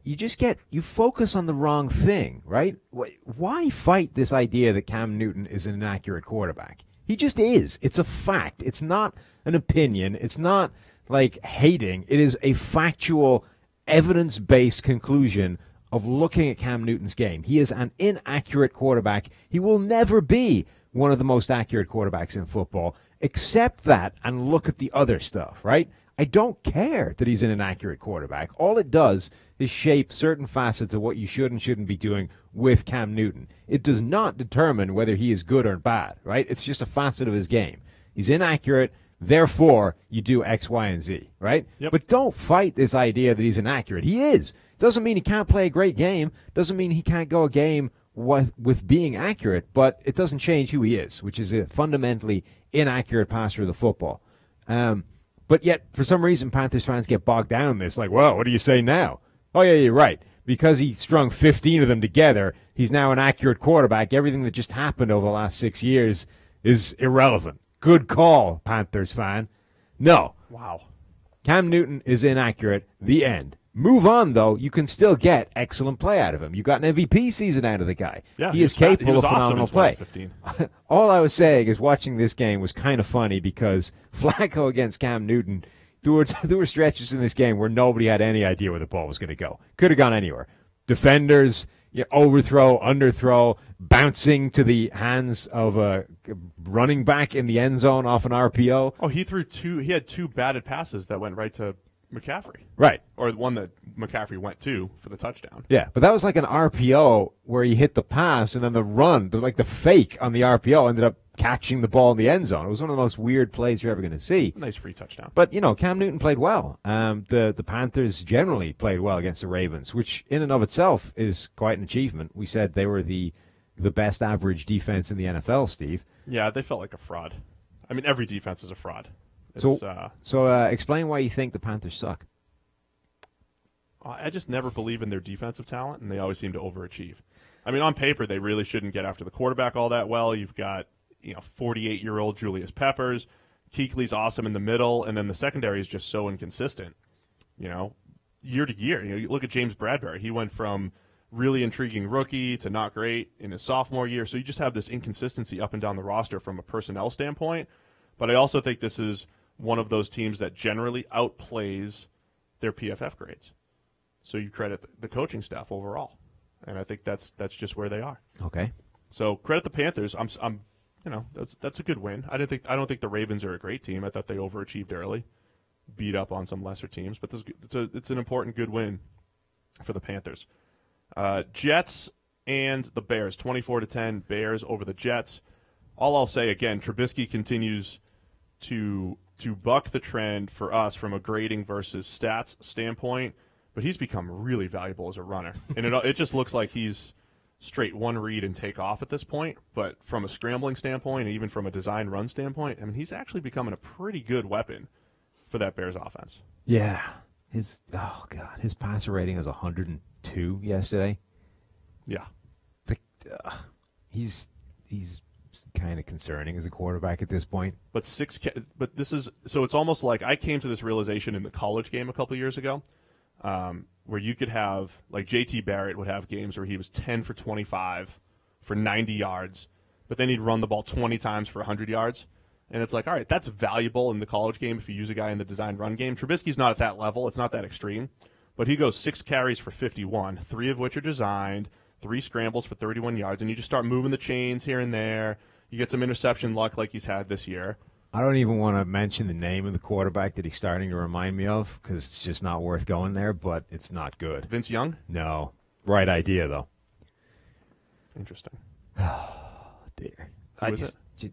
You focus on the wrong thing, right? Why fight this idea that Cam Newton is an inaccurate quarterback? He just is. It's a fact. It's not an opinion. It's not like hating. It is a factual, evidence-based conclusion of looking at Cam Newton's game. He is an inaccurate quarterback. He will never be one of the most accurate quarterbacks in football. Accept that and look at the other stuff, right? I don't care that he's an inaccurate quarterback. All it does is shape certain facets of what you should and shouldn't be doing with Cam Newton. It does not determine whether he is good or bad, right? It's just a facet of his game. He's inaccurate, therefore you do X, Y, and Z, right? Yep. But don't fight this idea that he's inaccurate. He is. Doesn't mean he can't play a great game. Doesn't mean he can't go a game with being accurate, but it doesn't change who he is, which is a fundamentally inaccurate passer of the football. But yet, for some reason, Panthers fans get bogged down in this. Like, well, what do you say now? Oh, yeah, you're right. Because he strung 15 of them together, he's now an accurate quarterback. Everything that just happened over the last 6 years is irrelevant. Good call, Panthers fan. No. Wow. Cam Newton is inaccurate. The end. Move on, though. You can still get excellent play out of him. You got an MVP season out of the guy. Yeah, he is capable of phenomenal play. 2015. All I was saying is watching this game was kind of funny because Flacco against Cam Newton, there were stretches in this game where nobody had any idea where the ball was going to go. Could have gone anywhere. Defenders, overthrow, underthrow, bouncing to the hands of a running back in the end zone off an RPO. Oh, he had 2 batted passes that went right to McCaffrey. Right. Or one that McCaffrey went to for the touchdown. Yeah, but that was like an RPO where he hit the pass and then the run, the fake on the RPO ended up catching the ball in the end zone. It was one of the most weird plays you're ever going to see. Nice free touchdown. But, Cam Newton played well. The Panthers generally played well against the Ravens, which in and of itself is quite an achievement. We said they were the best average defense in the NFL, Steve. Yeah, they felt like a fraud. I mean, every defense is a fraud. So explain why you think the Panthers suck. I just never believe in their defensive talent, and they always seem to overachieve. I mean, on paper, they really shouldn't get after the quarterback all that well. You've got 48-year-old Julius Peppers. Kuechly's awesome in the middle, and then the secondary is just so inconsistent. Year to year. You look at James Bradbury. He went from really intriguing rookie to not great in his sophomore year. So you just have this inconsistency up and down the roster from a personnel standpoint. But I also think this is one of those teams that generally outplays their PFF grades. So you credit the coaching staff overall, and I think that's just where they are. Okay. So credit the Panthers. That's a good win. I don't think the Ravens are a great team. I thought they overachieved early, beat up on some lesser teams, but it's an important good win for the Panthers. Jets and the Bears, 24-10, Bears over the Jets. All I'll say again, Trubisky continues to buck the trend for us from a grading versus stats standpoint, but he's become really valuable as a runner, and it just looks like he's straight one read and take off at this point. But from a scrambling standpoint, and even from a design run standpoint, I mean, he's actually becoming a pretty good weapon for that Bears offense. Yeah, his passer rating was 102 yesterday. Yeah, he's kind of concerning as a quarterback at this point. But it's almost like I came to this realization in the college game a couple years ago, where you could have, like, J.T. Barrett would have games where he was 10 for 25 for 90 yards, but then he'd run the ball 20 times for 100 yards. And it's like, all right, that's valuable in the college game if you use a guy in the design run game. Trubisky's not at that level. It's not that extreme. But he goes 6 carries for 51, 3 of which are designed, 3 scrambles for 31 yards, and you just start moving the chains here and there. You get some interception luck like he's had this year. I don't even want to mention the name of the quarterback that he's starting to remind me of because it's just not worth going there, but it's not good. Vince Young? No. Right idea, though. Interesting. Oh, dear. Who is it?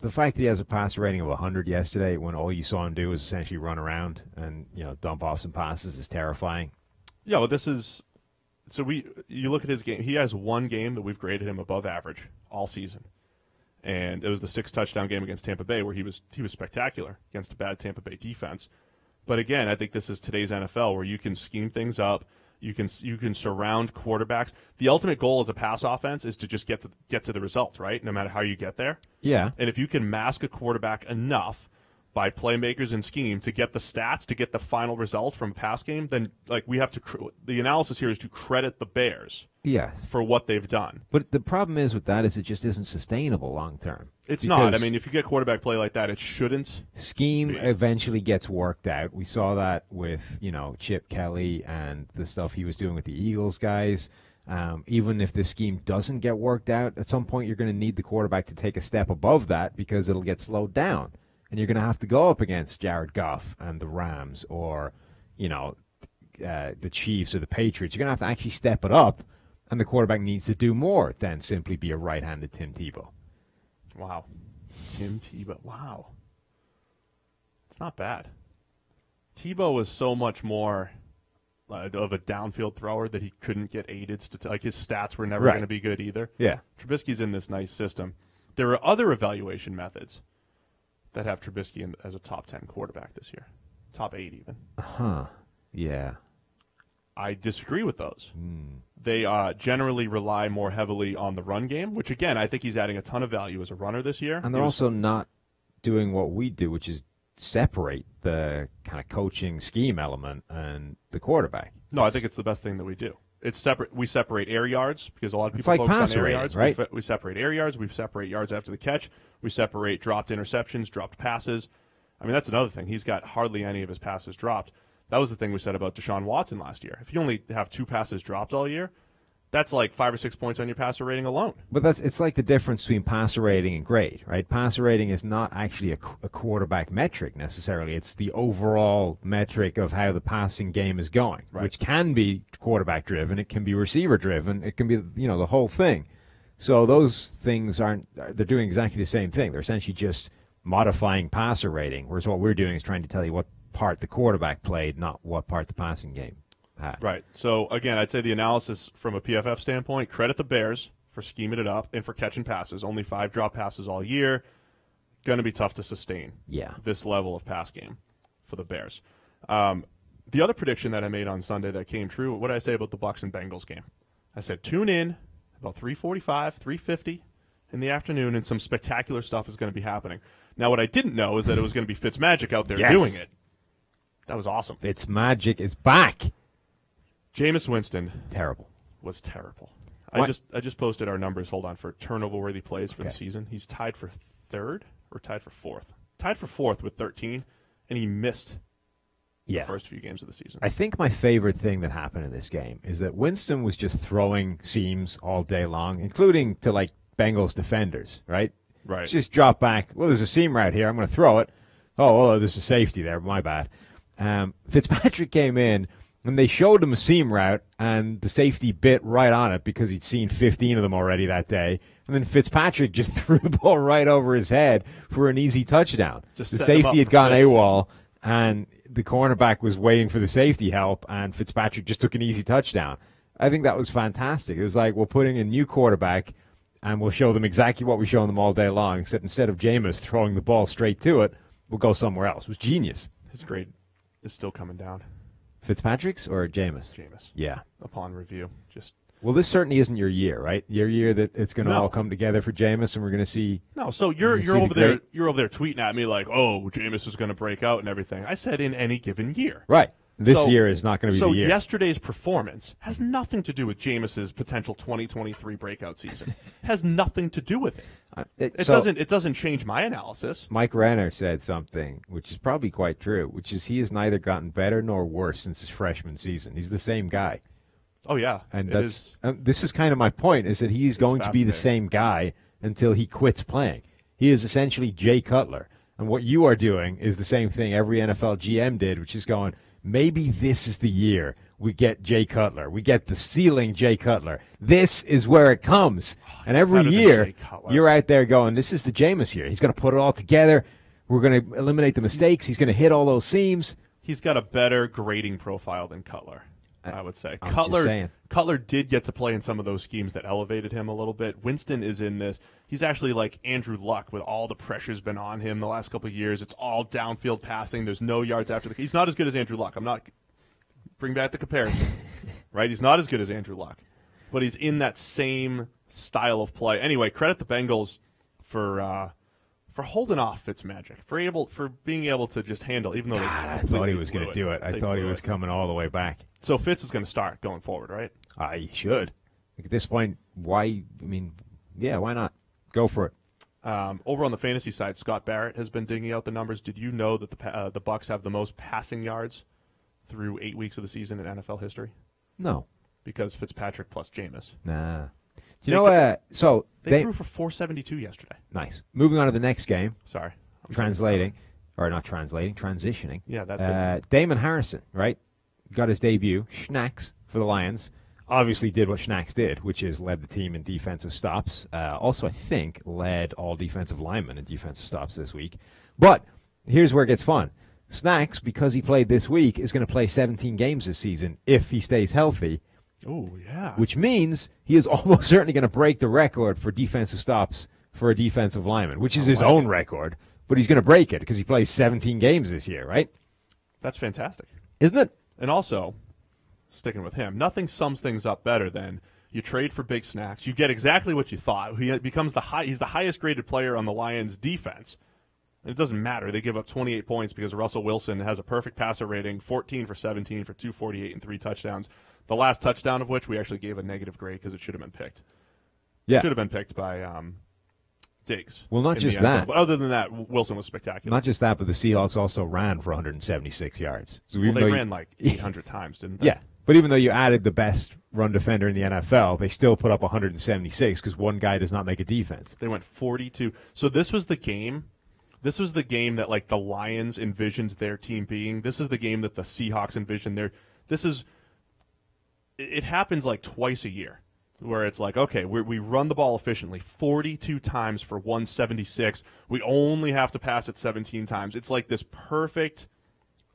The fact that he has a passer rating of 100 yesterday when all you saw him do was essentially run around and, dump off some passes is terrifying. Yeah, well, this is – so you look at his game. He has one game that we've graded him above average all season. And it was the 6-touchdown game against Tampa Bay where he was spectacular against a bad Tampa Bay defense. But again, I think this is today's NFL where you can scheme things up. You can surround quarterbacks. The ultimate goal as a pass offense is to just get to the result, right? No matter how you get there. Yeah. And if you can mask a quarterback enough by playmakers and scheme to get the stats, to get the final result from a pass game, then we have to the analysis here is to credit the Bears. Yes. For what they've done. But the problem is with that is it just isn't sustainable long term. It's not. I mean, if you get quarterback play like that, it shouldn't. Scheme eventually gets worked out. We saw that with, Chip Kelly and the stuff he was doing with the Eagles guys. Even if the scheme doesn't get worked out, at some point you're going to need the quarterback to take a step above that because it'll get slowed down. And you're going to have to go up against Jared Goff and the Rams or, the Chiefs or the Patriots. You're going to have to actually step it up, and the quarterback needs to do more than simply be a right-handed Tim Tebow. Wow. Tim Tebow. Wow. It's not bad. Tebow was so much more of a downfield thrower that he couldn't get aided. His stats were never going to be good either. Yeah. Trubisky's in this nice system. There are other evaluation methods that have Trubisky as a top 10 quarterback this year. Top 8 even. Huh. Yeah. I disagree with those. They generally rely more heavily on the run game, which, again, I think he's adding a ton of value as a runner this year. And they're also not doing what we do, which is separate the kind of coaching scheme element and the quarterback. No, I think it's the best thing that we do. It's separate. We separate air yards because a lot of people it's like focus passer on air rating, yards. right? We separate air yards. We separate yards after the catch. We separate dropped interceptions, dropped passes. I mean, that's another thing. He's got hardly any of his passes dropped. That was the thing we said about Deshaun Watson last year. If you only have 2 passes dropped all year, that's like 5 or 6 points on your passer rating alone. But it's like the difference between passer rating and grade, right? Passer rating is not actually a quarterback metric necessarily. It's the overall metric of how the passing game is going, which can be quarterback driven. It can be receiver driven. It can be, the whole thing. So those things they're doing exactly the same thing. They're essentially just modifying passer rating, whereas what we're doing is trying to tell you what part the quarterback played, not what part the passing game had. Right. So, again, I'd say the analysis from a PFF standpoint, credit the Bears for scheming it up and for catching passes. Only 5 drop passes all year. Going to be tough to sustain this level of pass game for the Bears. The other prediction that I made on Sunday that came true, what did I say about the Bucs and Bengals game? I said tune in about 3:45, 3:50 in the afternoon, and some spectacular stuff is going to be happening. Now, what I didn't know is that it was going to be Fitzmagic out there doing it. That was awesome. Fitzmagic is back. Jameis Winston. Terrible. was terrible. I just posted our numbers. Hold on, for turnover-worthy plays for the season. He's tied for third or tied for fourth. Tied for fourth with 13, and he missed the first few games of the season. I think my favorite thing that happened in this game is that Winston was just throwing seams all day long, including to, like, Bengals defenders, right? Right. Just drop back. Well, there's a seam right here. I'm going to throw it. Oh, well, there's a safety there. My bad. Fitzpatrick came in, and they showed him a seam route, and the safety bit right on it because he'd seen 15 of them already that day. And then Fitzpatrick just threw the ball right over his head for an easy touchdown. The safety had gone AWOL, and the cornerback was waiting for the safety help, and Fitzpatrick just took an easy touchdown. I think that was fantastic. It was like, we'll put in a new quarterback, and we'll show them exactly what we've shown them all day long, except instead of Jameis throwing the ball straight to it, we'll go somewhere else. It was genius. His grade is still coming down. Fitzpatrick's or Jameis? Jameis. Yeah. Upon review. Well, this certainly isn't your year, right? Your year that it's going to all come together for Jameis, and we're going to see. No, so you're over there. You're over there tweeting at me like, "Oh, Jameis is going to break out and everything." I said in any given year. Right. This year is not going to be the year. So yesterday's performance has nothing to do with Jameis's potential 2023 breakout season. Has nothing to do with it. It doesn't change my analysis. Mike Renner said something, which is probably quite true, which is he has neither gotten better nor worse since his freshman season. He's the same guy. Oh, yeah. And this is kind of my point, is that he's going to be the same guy until he quits playing. He is essentially Jay Cutler. And what you are doing is the same thing every NFL GM did, which is going, maybe this is the year we get Jay Cutler. We get the ceiling Jay Cutler. This is where it comes. And every year, you're out there going, this is the Jameis year. He's going to put it all together. We're going to eliminate the mistakes. He's going to hit all those seams. He's got a better grading profile than Cutler, I would say. Cutler did get to play in some of those schemes that elevated him a little bit. Winston is in this. He's actually like Andrew Luck with all the pressure's been on him the last couple of years. It's all downfield passing. There's no yards after the – he's not as good as Andrew Luck. I'm not – bring back the comparison, right? He's not as good as Andrew Luck, but he's in that same style of play. Anyway, credit the Bengals for holding off Fitzmagic, for being able to just handle, even though I thought he was going to do it. I thought he was coming all the way back. So Fitz is going to start going forward, right? He should. At this point, why? Why not? Go for it. Over on the fantasy side, Scott Barrett has been digging out the numbers. Did you know that the Bucs have the most passing yards through 8 weeks of the season in NFL history? No. Because Fitzpatrick plus Jameis. Nah. Do you know? So they threw for 472 yesterday. Nice. Moving on to the next game. Sorry. Transitioning. Yeah, that's it. Damon Harrison, right? Got his debut. Schnacks for the Lions. Obviously did what Schnacks did, which is led the team in defensive stops. Also, I think, led all defensive linemen in defensive stops this week. But here's where it gets fun. Snacks, because he played this week, is going to play 17 games this season if he stays healthy. Oh, yeah. Which means he is almost certainly going to break the record for defensive stops for a defensive lineman, which is his own record. But he's going to break it because he plays 17 games this year, right? That's fantastic. Isn't it? And also, sticking with him, nothing sums things up better than you trade for Big Snacks. You get exactly what you thought. He becomes he's the highest graded player on the Lions defense. And it doesn't matter. They give up 28 points because Russell Wilson has a perfect passer rating, 14 for 17 for 248 and 3 touchdowns. The last touchdown of which we actually gave a negative grade because it should have been picked. Yeah. Should have been picked by Diggs. Well, not just that. But other than that, Wilson was spectacular. Not just that, but the Seahawks also ran for 176 yards. So they ran like 800 times, didn't they? Yeah. But even though you added the best run defender in the NFL, they still put up 176 because one guy does not make a defense. They went 42. So this was the game. This was the game that like the Lions envisioned their team being. This is the game that the Seahawks envisioned their. It happens like twice a year where it's like, okay, we run the ball efficiently 42 times for 176. We only have to pass it 17 times. It's like this perfect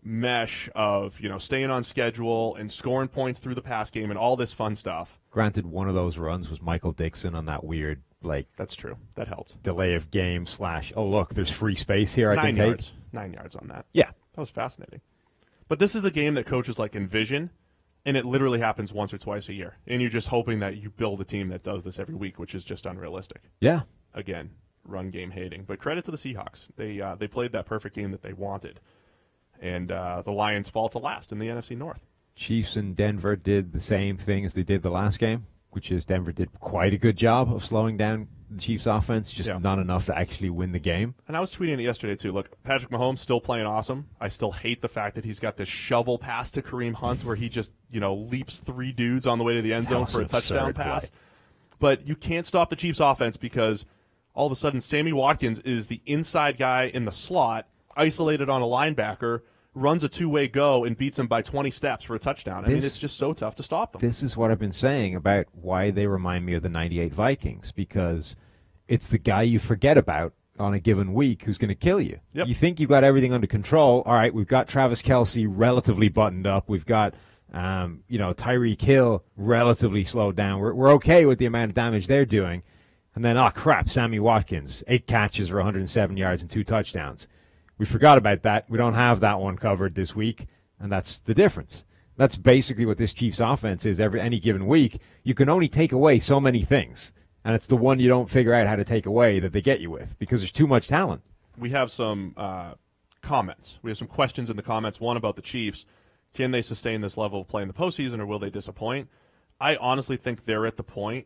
mesh of, staying on schedule and scoring points through the pass game and all this fun stuff. Granted, one of those runs was Michael Dixon on that weird, That's true. That helped. Delay of game / oh, look, there's free space here I can take. 9 yards on that. Yeah. That was fascinating. But this is the game that coaches envision. And it literally happens once or twice a year. And you're just hoping that you build a team that does this every week, which is just unrealistic. Yeah. Again, run game hating. But credit to the Seahawks. They played that perfect game that they wanted. And the Lions fall to last in the NFC North. Chiefs and Denver did the same thing as they did the last game, which is Denver did quite a good job of slowing down the Chiefs' offense, just not enough to actually win the game. And I was tweeting it yesterday, too. Look, Patrick Mahomes still playing awesome. I still hate the fact that he's got this shovel pass to Kareem Hunt where he just, leaps 3 dudes on the way to the end zone for a touchdown pass. Play. But you can't stop the Chiefs' offense because all of a sudden Sammy Watkins is the inside guy in the slot, isolated on a linebacker, runs a 2-way go and beats him by 20 steps for a touchdown. It's just so tough to stop them. This is what I've been saying about why they remind me of the 98 Vikings, because it's the guy you forget about on a given week who's going to kill you. Yep. You think you've got everything under control. All right, we've got Travis Kelce relatively buttoned up. We've got, Tyreek Hill relatively slowed down. We're okay with the amount of damage they're doing. And then, crap, Sammy Watkins, 8 catches for 107 yards and 2 touchdowns. We forgot about that. We don't have that one covered this week, and that's the difference. That's basically what this Chiefs offense is any given week. You can only take away so many things, and it's the one you don't figure out how to take away that they get you with because there's too much talent. We have some comments. We have some questions in the comments. One about the Chiefs. Can they sustain this level of play in the postseason, or will they disappoint? I honestly think they're at the point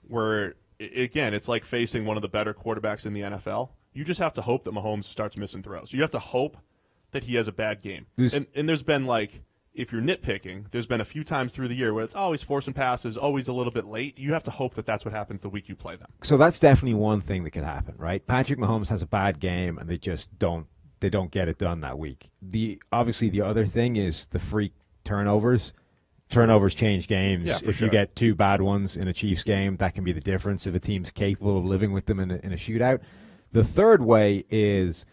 where, again, it's like facing one of the better quarterbacks in the NFL. You just have to hope that Mahomes starts missing throws. You have to hope that he has a bad game. And there's been, if you're nitpicking, there's been a few times through the year where it's always forcing passes, always a little bit late. You have to hope that that's what happens the week you play them. So that's definitely one thing that could happen, right? Patrick Mahomes has a bad game, and they just don't get it done that week. Obviously, the other thing is the freak turnovers. Turnovers change games. Yeah, if you get 2 bad ones in a Chiefs game, that can be the difference if a team's capable of living with them in a shootout. The third way is,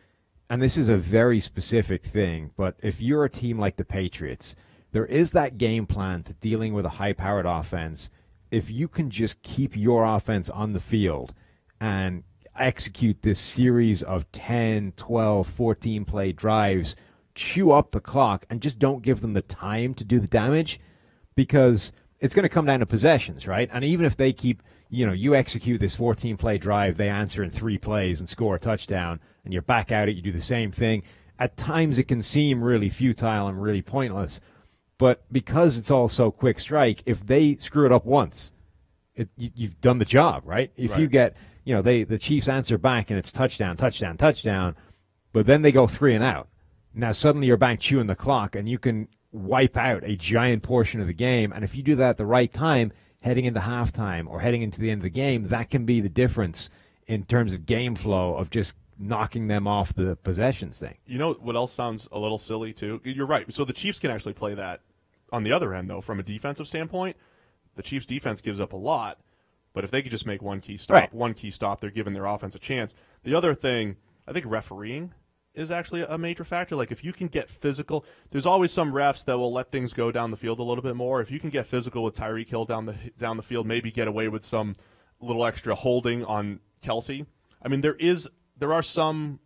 and this is a very specific thing, but if you're a team like the Patriots, there is that game plan to dealing with a high-powered offense. If you can just keep your offense on the field and execute this series of 10, 12, 14-play drives, chew up the clock, and just don't give them the time to do the damage, because it's going to come down to possessions, right? And even if they keep, you execute this 14-play drive, they answer in 3 plays and score a touchdown, and you're back at it, you do the same thing. At times it can seem really futile and really pointless, but because it's all so quick strike, if they screw it up once, you've done the job, right? If you get, the Chiefs answer back and it's touchdown, touchdown, touchdown, but then they go 3 and out. Now suddenly you're back chewing the clock, and you can wipe out a giant portion of the game. And if you do that at the right time, heading into halftime or heading into the end of the game, that can be the difference in terms of game flow of just knocking them off the possessions thing. You know what else sounds a little silly, too? You're right. So the Chiefs can actually play that on the other end, though, from a defensive standpoint. The Chiefs' defense gives up a lot, but if they could just make one key stop, they're giving their offense a chance. The other thing, I think refereeing is actually a major factor. Like, if you can get physical, there's always some refs that will let things go down the field a little bit more. If you can get physical with Tyreek Hill down the field, maybe get away with some little extra holding on Kelce. I mean, there are some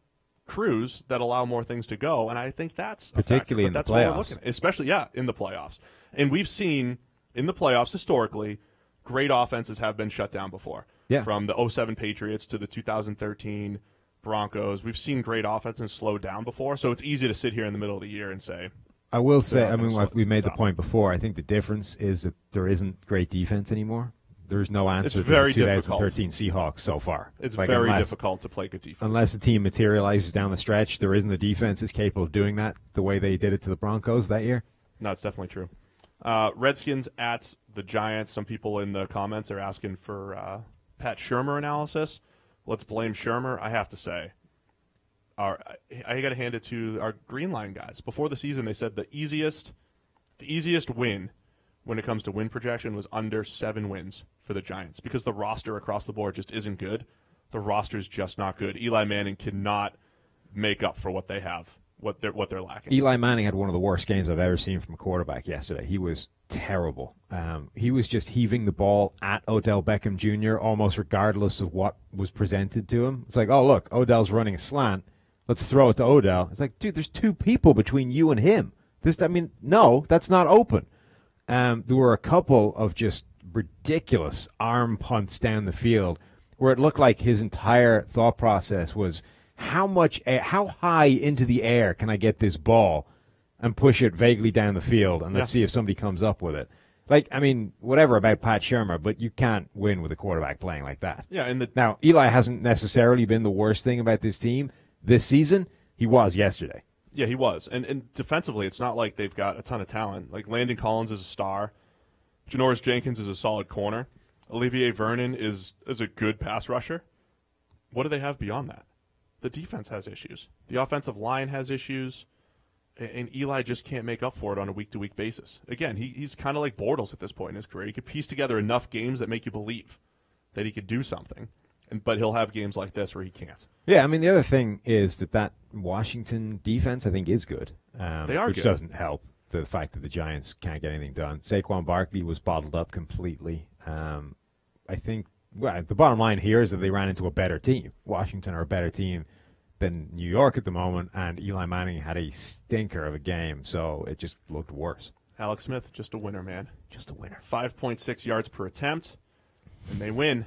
crews that allow more things to go, and I think that's particularly in the playoffs. What we're looking at, especially in the playoffs. And we've seen in the playoffs historically, great offenses have been shut down before. Yeah. From the 2007 Patriots to the 2013 Broncos, we've seen great offenses slow down before, so it's easy to sit here in the middle of the year and say. I will say, we made the point before. I think the difference is that there isn't great defense anymore. There's no answer to the 2013 Seahawks so far. It's very difficult to play good defense. Unless a team materializes down the stretch, there isn't the defense that's capable of doing that the way they did it to the Broncos that year. No, it's definitely true. Redskins at the Giants. Some people in the comments are asking for Pat Shurmur analysis. Let's blame Shurmur. I have to say, I got to hand it to our Green Line guys. Before the season, they said the easiest win when it comes to win projection was under 7 wins for the Giants because the roster across the board just isn't good. The roster is just not good. Eli Manning cannot make up for what they have, what they're lacking. Eli Manning had one of the worst games I've ever seen from a quarterback yesterday. He was terrible. He was just heaving the ball at Odell Beckham Jr. almost regardless of what was presented to him. It's like, oh, look, Odell's running a slant. Let's throw it to Odell. It's like, dude, there's 2 people between you and him. No, that's not open. There were a couple of just ridiculous arm punts down the field where it looked like his entire thought process was how high into the air can I get this ball? and push it vaguely down the field, and let's see if somebody comes up with it. Like, I mean, whatever about Pat Shurmur, but you can't win with a quarterback playing like that. Yeah, now, Eli hasn't necessarily been the worst thing about this team this season. He was yesterday. Yeah, he was. And defensively, it's not like they've got a ton of talent. Like, Landon Collins is a star. Janoris Jenkins is a solid corner. Olivier Vernon is a good pass rusher. What do they have beyond that? The defense has issues. The offensive line has issues. And Eli just can't make up for it on a week-to-week basis. Again, he's kind of like Bortles at this point in his career. He could piece together enough games that make you believe that he could do something, but he'll have games like this where he can't. Yeah, I mean, the other thing is that Washington defense, I think, is good. They are which good. Doesn't help the fact that the Giants can't get anything done. Saquon Barkley was bottled up completely. I think the bottom line here is that they ran into a better team. Washington are a better team than New York at the moment, and Eli Manning had a stinker of a game, so it just looked worse. Alex Smith, just a winner, man. Just a winner. 5.6 yards per attempt, and they win.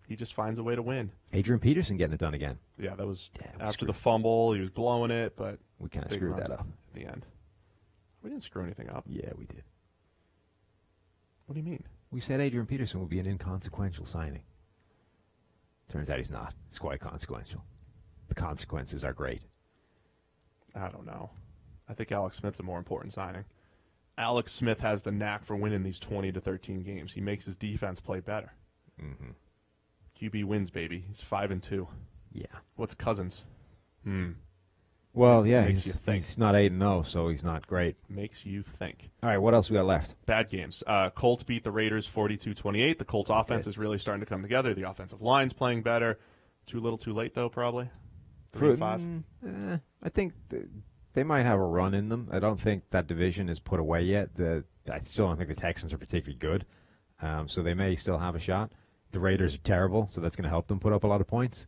He just finds a way to win. Adrian Peterson getting it done again. Yeah, that was after the fumble. He was blowing it, but we kind of screwed that up at the end. We didn't screw anything up. Yeah, we did. What do you mean? We said Adrian Peterson would be an inconsequential signing. Turns out he's not. It's quite consequential. The consequences are great. I don't know. I think Alex Smith's a more important signing. Alex Smith has the knack for winning these 20 to 13 games. He makes his defense play better. Mm-hmm. QB wins, baby. He's 5-2. Yeah. What's Cousins? Well, yeah, Makes he's not 8-0, so he's not great. Makes you think. All right, what else we got left? Bad games. Colts beat the Raiders 42-28. The Colts offense is really starting to come together. The offensive line's playing better. Too little, too late, though, probably. 3-5. I think they might have a run in them. I don't think that division is put away yet. I still don't think the Texans are particularly good, so they may still have a shot. The Raiders are terrible, so that's going to help them put up a lot of points.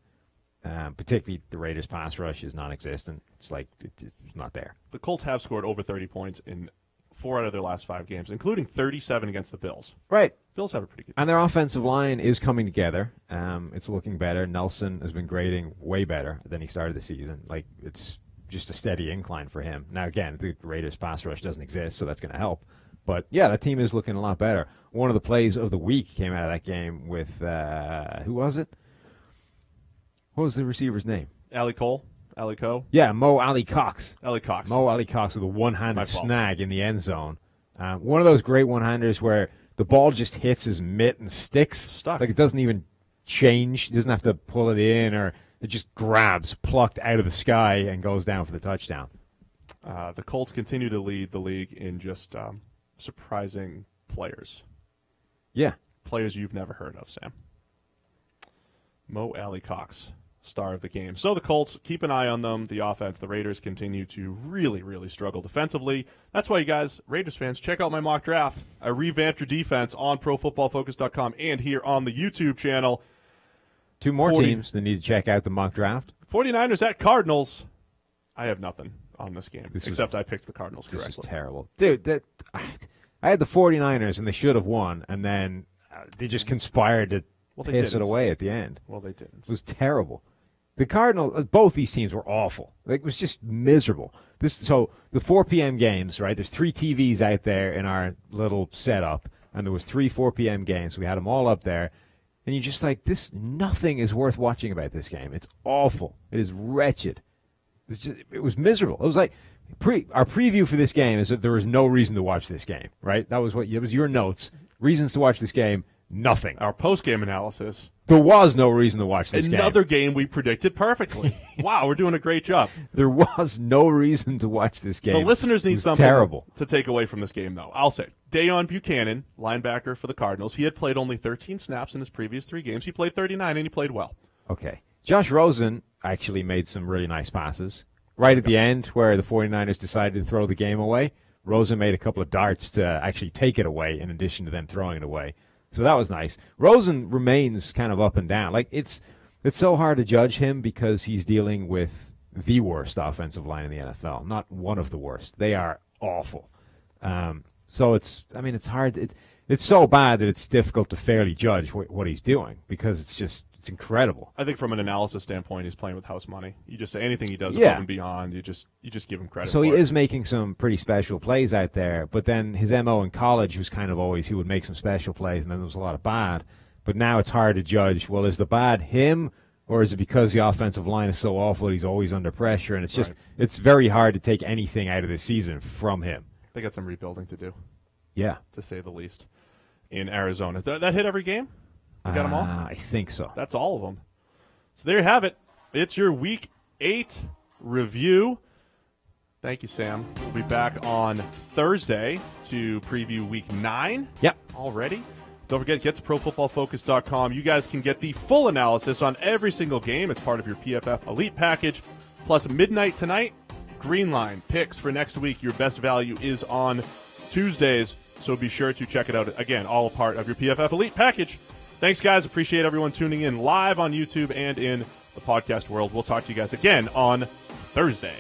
Particularly the Raiders' pass rush is non-existent. It's like it's not there. The Colts have scored over 30 points in 4 out of their last 5 games, including 37 against the Bills. Right. Bills have a pretty good And their offensive line is coming together. It's looking better. Nelson has been grading way better than he started the season. Like, it's just a steady incline for him. Now, again, the Raiders' pass rush doesn't exist, so that's going to help. But, yeah, that team is looking a lot better. One of the plays of the week came out of that game with, who was it? What was the receiver's name? Ali Cole? Ali Coe? Yeah, Mo Ali Cox. Ali Cox. Mo Ali Cox with a one-handed snag in the end zone. One of those great one-handers where the ball just hits his mitt and sticks. Stuck. Like, it doesn't even change. He doesn't have to pull it in, or it just grabs, plucked out of the sky, and goes down for the touchdown. The Colts continue to lead the league in just surprising players. Yeah. Players you've never heard of, Sam. Mo Ali Cox, star of the game. So the Colts, keep an eye on them. The offense, the Raiders continue to really, really struggle defensively. That's why, you guys, Raiders fans, check out my mock draft. I revamped your defense on ProFootballFocus.com and here on the YouTube channel. 2 more teams that need to check out the mock draft. 49ers at Cardinals. I have nothing on this game, except I picked the Cardinals correctly. This was terrible. Dude, I had the 49ers, and they should have won, and then they just conspired to piss it away at the end. Well, they didn't. It was terrible. The Cardinals, both these teams were awful. Like, it was just miserable. So the 4 p.m. games, right? There's 3 TVs out there in our little setup, and there was 3 4 p.m. games. So we had them all up there, and you're just like, nothing is worth watching about this game. It's awful. It is wretched. It was miserable. It was like our preview for this game is that there was no reason to watch this game, right? It was your notes. Reasons to watch this game, nothing. Our post-game analysis. There was no reason to watch this game. Another game we predicted perfectly. Wow, we're doing a great job. There was no reason to watch this game. The listeners need something terrible to take away from this game, though. I'll say, Dayon Buchanan, linebacker for the Cardinals, he had played only 13 snaps in his previous 3 games. He played 39, and he played well. Okay. Josh Rosen actually made some really nice passes. Right at the end, where the 49ers decided to throw the game away, Rosen made a couple of darts to actually take it away in addition to them throwing it away. So that was nice. Rosen remains kind of up and down. Like, it's so hard to judge him because he's dealing with the worst offensive line in the NFL, not one of the worst. They are awful. So it's hard. it's so bad that it's difficult to fairly judge what he's doing because it's incredible. I think from an analysis standpoint, he's playing with house money. You just say anything he does above and beyond, you just give him credit. So for he it. is making some pretty special plays out there, but then his MO in college was kind of always he would make some special plays and then there was a lot of bad. But now it's hard to judge, well, is the bad him or is it because the offensive line is so awful that he's always under pressure? And it's just it's very hard to take anything out of this season from him. They got some rebuilding to do. Yeah. To say the least. In Arizona. That hit every game? You got them all? I think so. That's all of them. So there you have it. It's your Week 8 review. Thank you, Sam. We'll be back on Thursday to preview Week 9. Yep. Already. Don't forget, get to ProFootballFocus.com. You guys can get the full analysis on every single game. It's part of your PFF Elite package. Plus, midnight tonight, Green Line picks for next week. Your best value is on Tuesdays. So be sure to check it out. Again, all a part of your PFF Elite package. Thanks, guys. Appreciate everyone tuning in live on YouTube and in the podcast world. We'll talk to you guys again on Thursday.